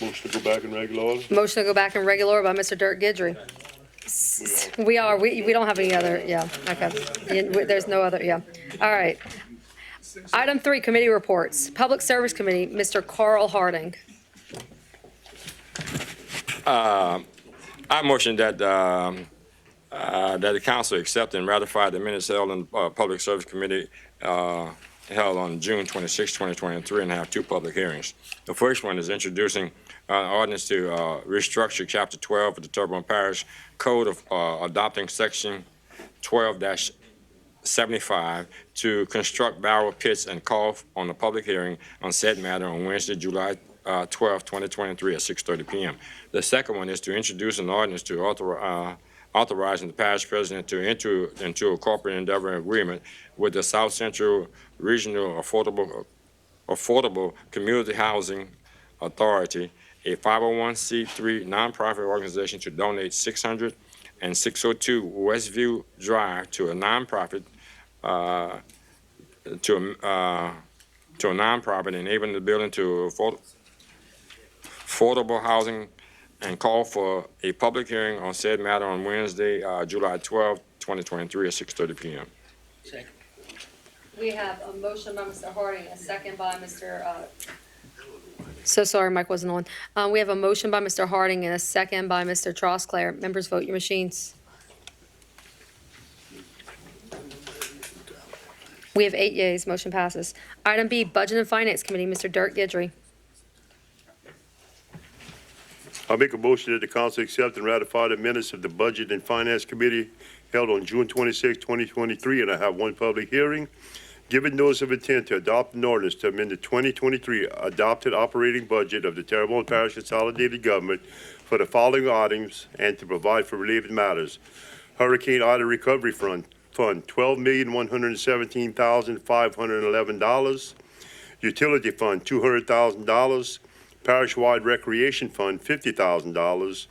Motion to go back in regular order? Motion to go back in regular order by Mr. Dirk Guidry. We don't have any other, yeah, okay. There's no other, yeah. All right. Item 3, committee reports. Public Service Committee, Mr. Carl Harding. I motion that the council accept and ratify the minutes held in Public Service Committee held on June 26, 2023, and have 2 public hearings. The first one is introducing an ordinance to restructure Chapter 12 of the Terrebonne Parish Code of adopting Section 12-75 to construct barrel pits and call on a public hearing on said matter on Wednesday, July 12, 2023 at 6:30 p.m. The second one is to introduce an ordinance to authorizing the parish president to enter into a corporate endeavor agreement with the South Central Regional Affordable Community Housing Authority, a 501c3 nonprofit organization, to donate 600 and 602 Westview Drive to a nonprofit enabling the building to affordable housing, and call for a public hearing on said matter on Wednesday, July 12, 2023 at 6:30 p.m. We have a motion by Mr. Harding, a second by Mr. So sorry, Mike wasn't on. We have a motion by Mr. Harding and a second by Mr. Trosclair. Members, vote your machines. We have 8 yeas. Motion passes. Item B, Budget and Finance Committee, Mr. Dirk Guidry. I make a motion that the council accept and ratify the minutes of the Budget and Finance Committee held on June 26, 2023, and I have 1 public hearing. Given notice of intent to adopt an ordinance to amend the 2023 adopted operating budget of the Terrebonne Parish Consolidated Government for the following items and to provide for related matters. Hurricane Ida Recovery Fund, $12,117,511. Utility Fund, $200,000. Parish-wide Recreation Fund, $50,000.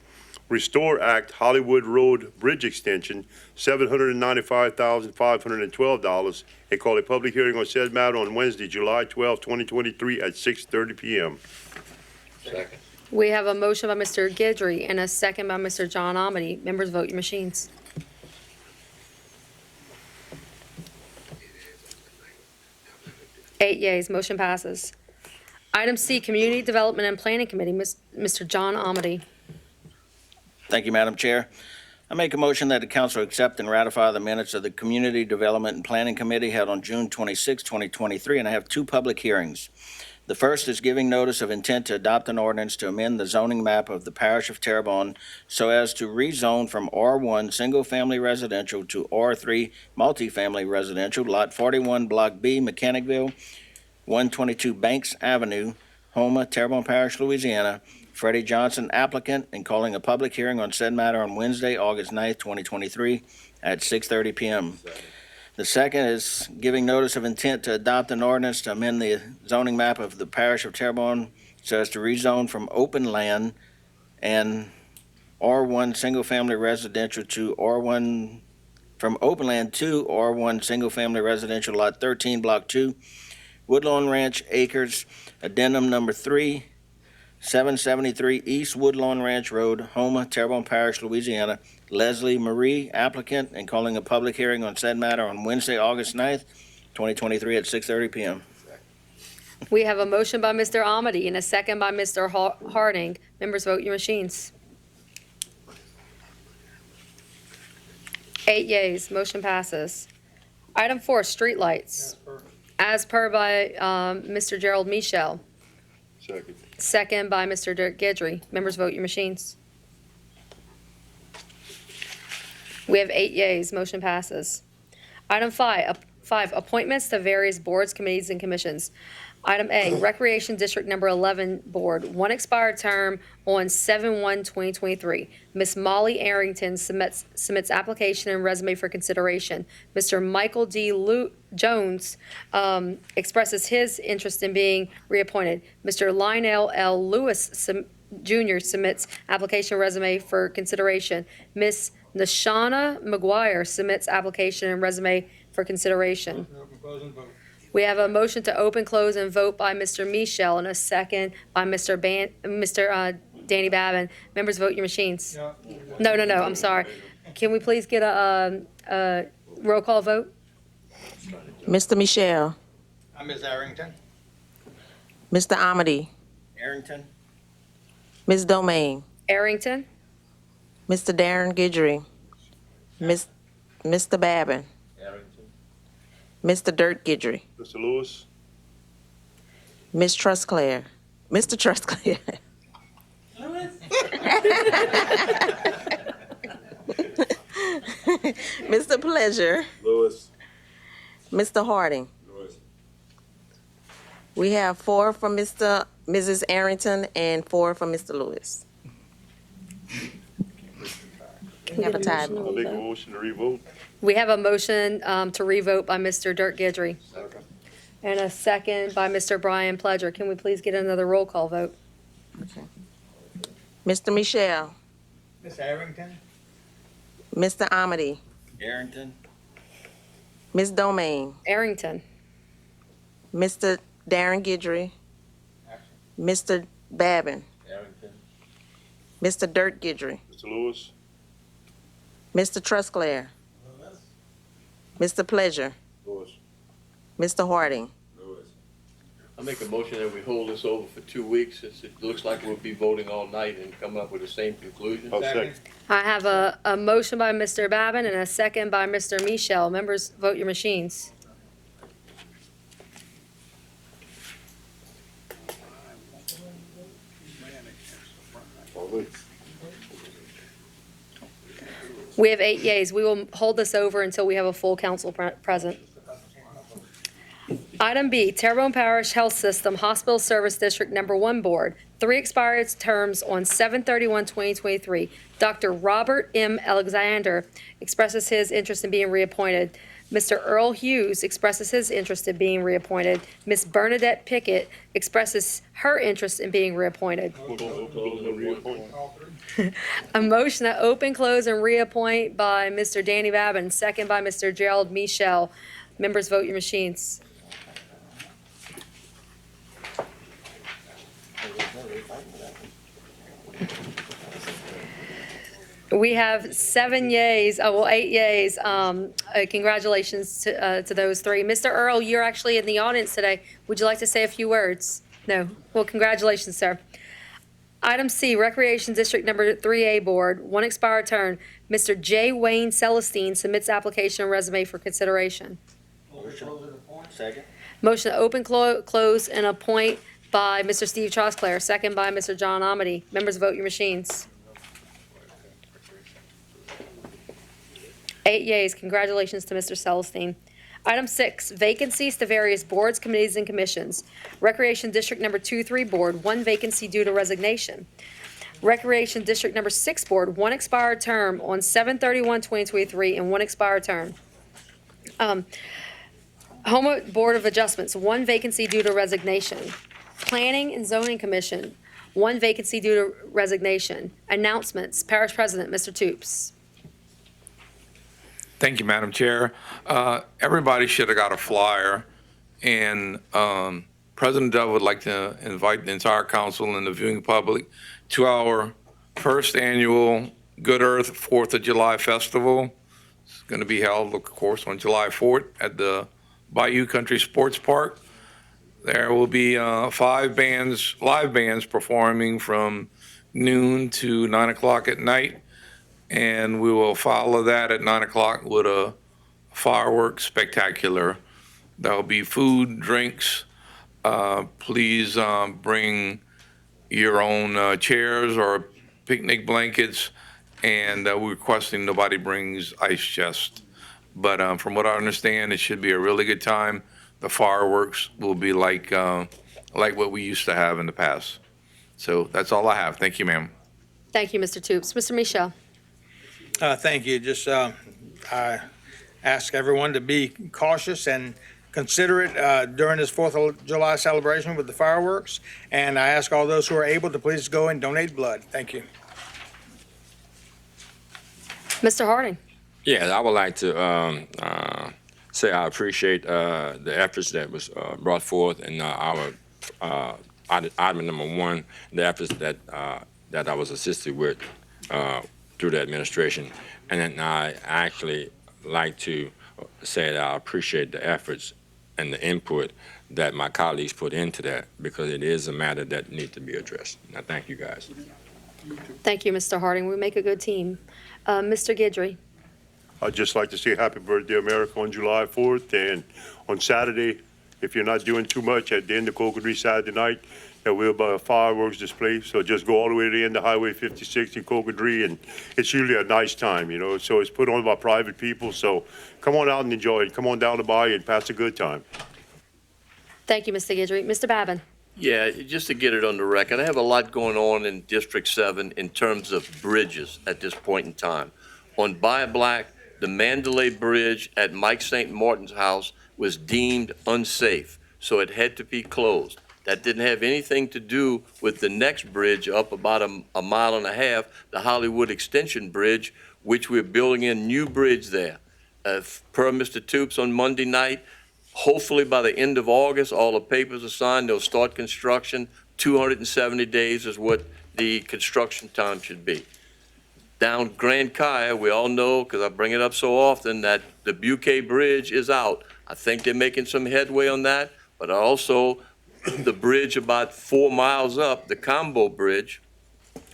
Restore Act Hollywood Road Bridge Extension, $795,512. And call a public hearing on said matter on Wednesday, July 12, 2023 at 6:30 p.m. Second. We have a motion by Mr. Guidry and a second by Mr. John Amity. Members, vote your machines. Eight yeas. Motion passes. Item C, Community Development and Planning Committee, Mr. John Amity. Thank you, Madam Chair. I make a motion that the council accept and ratify the minutes of the Community Development and Planning Committee held on June 26, 2023, and I have 2 public hearings. The first is giving notice of intent to adopt an ordinance to amend the zoning map of the parish of Terrebonne so as to rezone from R1 single-family residential to R3 multifamily residential, Lot 41, Block B, Mechanicville, 122 Banks Avenue, Houma, Terrebonne Parish, Louisiana. Freddie Johnson, applicant, and calling a public hearing on said matter on Wednesday, August 9th, 2023, at 6:30 p.m. The second is giving notice of intent to adopt an ordinance to amend the zoning map of the parish of Terrebonne so as to rezone from open land and R1 single-family residential to R1, from open land to R1 single-family residential, Lot 13, Block 2, Woodlawn Ranch Acres, addendum number 3, 773 East Woodlawn Ranch Road, Houma, Terrebonne Parish, Louisiana. Leslie Marie, applicant, and calling a public hearing on said matter on Wednesday, August 9th, 2023 at 6:30 p.m. We have a motion by Mr. Amity and a second by Mr. Harding. Members, vote your machines. 8 yeas, motion passes. Item 4, streetlights. As per by Mr. Gerald Michel. Second. Second by Mr. Dirk Gidry. Members, vote your machines. We have 8 yeas, motion passes. Item 5, appointments to various boards, committees, and commissions. Item A, Recreation District Number 11 Board, one expired term on 7/1/2023. Ms. Molly Arrington submits application and resume for consideration. Mr. Michael D. Jones expresses his interest in being reappointed. Mr. Lionel L. Lewis Jr. submits application and resume for consideration. Ms. Nashana McGuire submits application and resume for consideration. We have a motion to open, close, and vote by Mr. Michel and a second by Mr. Danny Babin. Members, vote your machines. No, I'm sorry. Can we please get a roll call vote? Mr. Michel, Ms. Arrington. Mr. Amity, Arrington. Ms. Domain, Arrington? Mr. Darren Gidry, Mr. Babin, Mr. Dirk Gidry, Mr. Lewis. Ms. Trustclair, Mr. Trustclair. Mr. Pleasure, Lewis. Mr. Harding. We have 4 from Mrs. Arrington and 4 from Mr. Lewis. We have a tie. I'll make a motion to revote. We have a motion to revote by Mr. Dirk Gidry and a second by Mr. Brian Pledger. Can we please get another roll call vote? Mr. Michel, Ms. Arrington. Mr. Amity, Arrington. Ms. Domain, Arrington? Mr. Darren Gidry, Mr. Babin, Arrington. Mr. Dirk Gidry, Mr. Lewis. Mr. Trustclair, Mr. Pleasure, Lewis. Mr. Harding. I make a motion that we hold this over for 2 weeks, since it looks like we'll be voting all night and come up with the same conclusion. I'll second. I have a motion by Mr. Babin and a second by Mr. Michel. Members, vote your machines. We have 8 yeas. We will hold this over until we have a full council present. Item B, Terrebonne Parish Health System Hospital Service District Number 1 Board, 3 expired terms on 7/31/2023. Dr. Robert M. Alexander expresses his interest in being reappointed. Mr. Earl Hughes expresses his interest in being reappointed. Ms. Bernadette Pickett expresses her interest in being reappointed. A motion to open, close, and reappoint by Mr. Danny Babin, second by Mr. Gerald Michel. Members, vote your machines. We have 7 yeas, 8 yeas. Congratulations to those 3. Mr. Earl, you're actually in the audience today. Would you like to say a few words? No? Well, congratulations, sir. Item C, Recreation District Number 3A Board, 1 expired term. Mr. J. Wayne Celestine submits application and resume for consideration. Second. Motion to open, close, and appoint by Mr. Steve Trosclair, second by Mr. John Amity. Members, vote your machines. 8 yeas. Congratulations to Mr. Celestine. Item 6, vacancies to various boards, committees, and commissions. Recreation District Number 2-3 Board, 1 vacancy due to resignation. Recreation District Number 6 Board, 1 expired term on 7/31/2023 and 1 expired term. Houma Board of Adjustments, 1 vacancy due to resignation. Planning and Zoning Commission, 1 vacancy due to resignation. Announcements, Parish President, Mr. Toops. Thank you, Madam Chair. Everybody should have got a flyer, and President Dove would like to invite the entire council and the viewing public to our first annual Good Earth 4th of July Festival. It's going to be held, of course, on July 4th at the Bayou Country Sports Park. There will be 5 bands, live bands performing from noon to 9 o'clock at night. And we will follow that at 9 o'clock with a fireworks spectacular. There'll be food, drinks. Please bring your own chairs or picnic blankets. And we're requesting nobody brings ice chest. But from what I understand, it should be a really good time. The fireworks will be like what we used to have in the past. So that's all I have. Thank you, ma'am. Thank you, Mr. Toops. Mr. Michel. Thank you. Just, I ask everyone to be cautious and considerate during this 4th of July celebration with the fireworks. And I ask all those who are able to please go and donate blood. Thank you. Mr. Harding. Yeah, I would like to say I appreciate the efforts that was brought forth in our item number 1, the efforts that I was assisted with through the administration. And then I actually like to say that I appreciate the efforts and the input that my colleagues put into that, because it is a matter that needs to be addressed. And I thank you guys. Thank you, Mr. Harding. We make a good team. Mr. Guidry. I'd just like to say happy birthday, America, on July 4th. And on Saturday, if you're not doing too much, at the end of Coconut Saturday night, there will be a fireworks display. So just go all the way to the end of Highway 56 in Coconut, and it's usually a nice time, you know. So it's put on by private people. So come on out and enjoy it. Come on down to Bayou and pass a good time. Thank you, Mr. Guidry. Mr. Babin. Yeah, just to get it on the record, I have a lot going on in District 7 in terms of bridges at this point in time. On Bayou Black, the Mandalay Bridge at Mike St. Martin's house was deemed unsafe, so it had to be closed. That didn't have anything to do with the next bridge up about a mile and a half, the Hollywood Extension Bridge, which we're building a new bridge there. Per Mr. Toops on Monday night, hopefully by the end of August, all the papers are signed, they'll start construction. 270 days is what the construction time should be. Down Grand Kaya, we all know, because I bring it up so often, that the Buquet Bridge is out. I think they're making some headway on that, but also the bridge about 4 miles up, the Combo Bridge,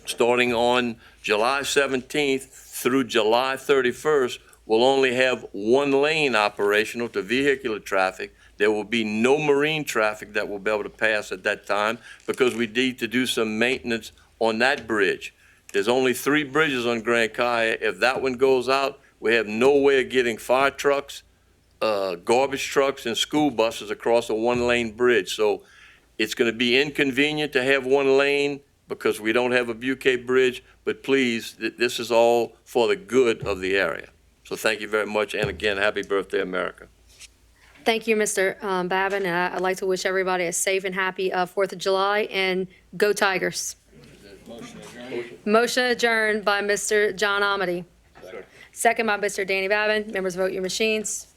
starting on July 17th through July 31st, will only have 1 lane operational to vehicular traffic. There will be no marine traffic that will be able to pass at that time, because we need to do some maintenance on that bridge. There's only 3 bridges on Grand Kaya. If that one goes out, we have no way of getting fire trucks, garbage trucks, and school buses across a 1-lane bridge. So it's going to be inconvenient to have 1 lane because we don't have a Buquet Bridge, but please, this is all for the good of the area. So thank you very much, and again, happy birthday, America. Thank you, Mr. Babin. And I'd like to wish everybody a safe and happy 4th of July, and go Tigers. Motion adjourned by Mr. John Amity. Second by Mr. Danny Babin. Members, vote your machines.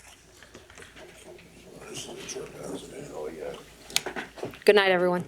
Good night, everyone.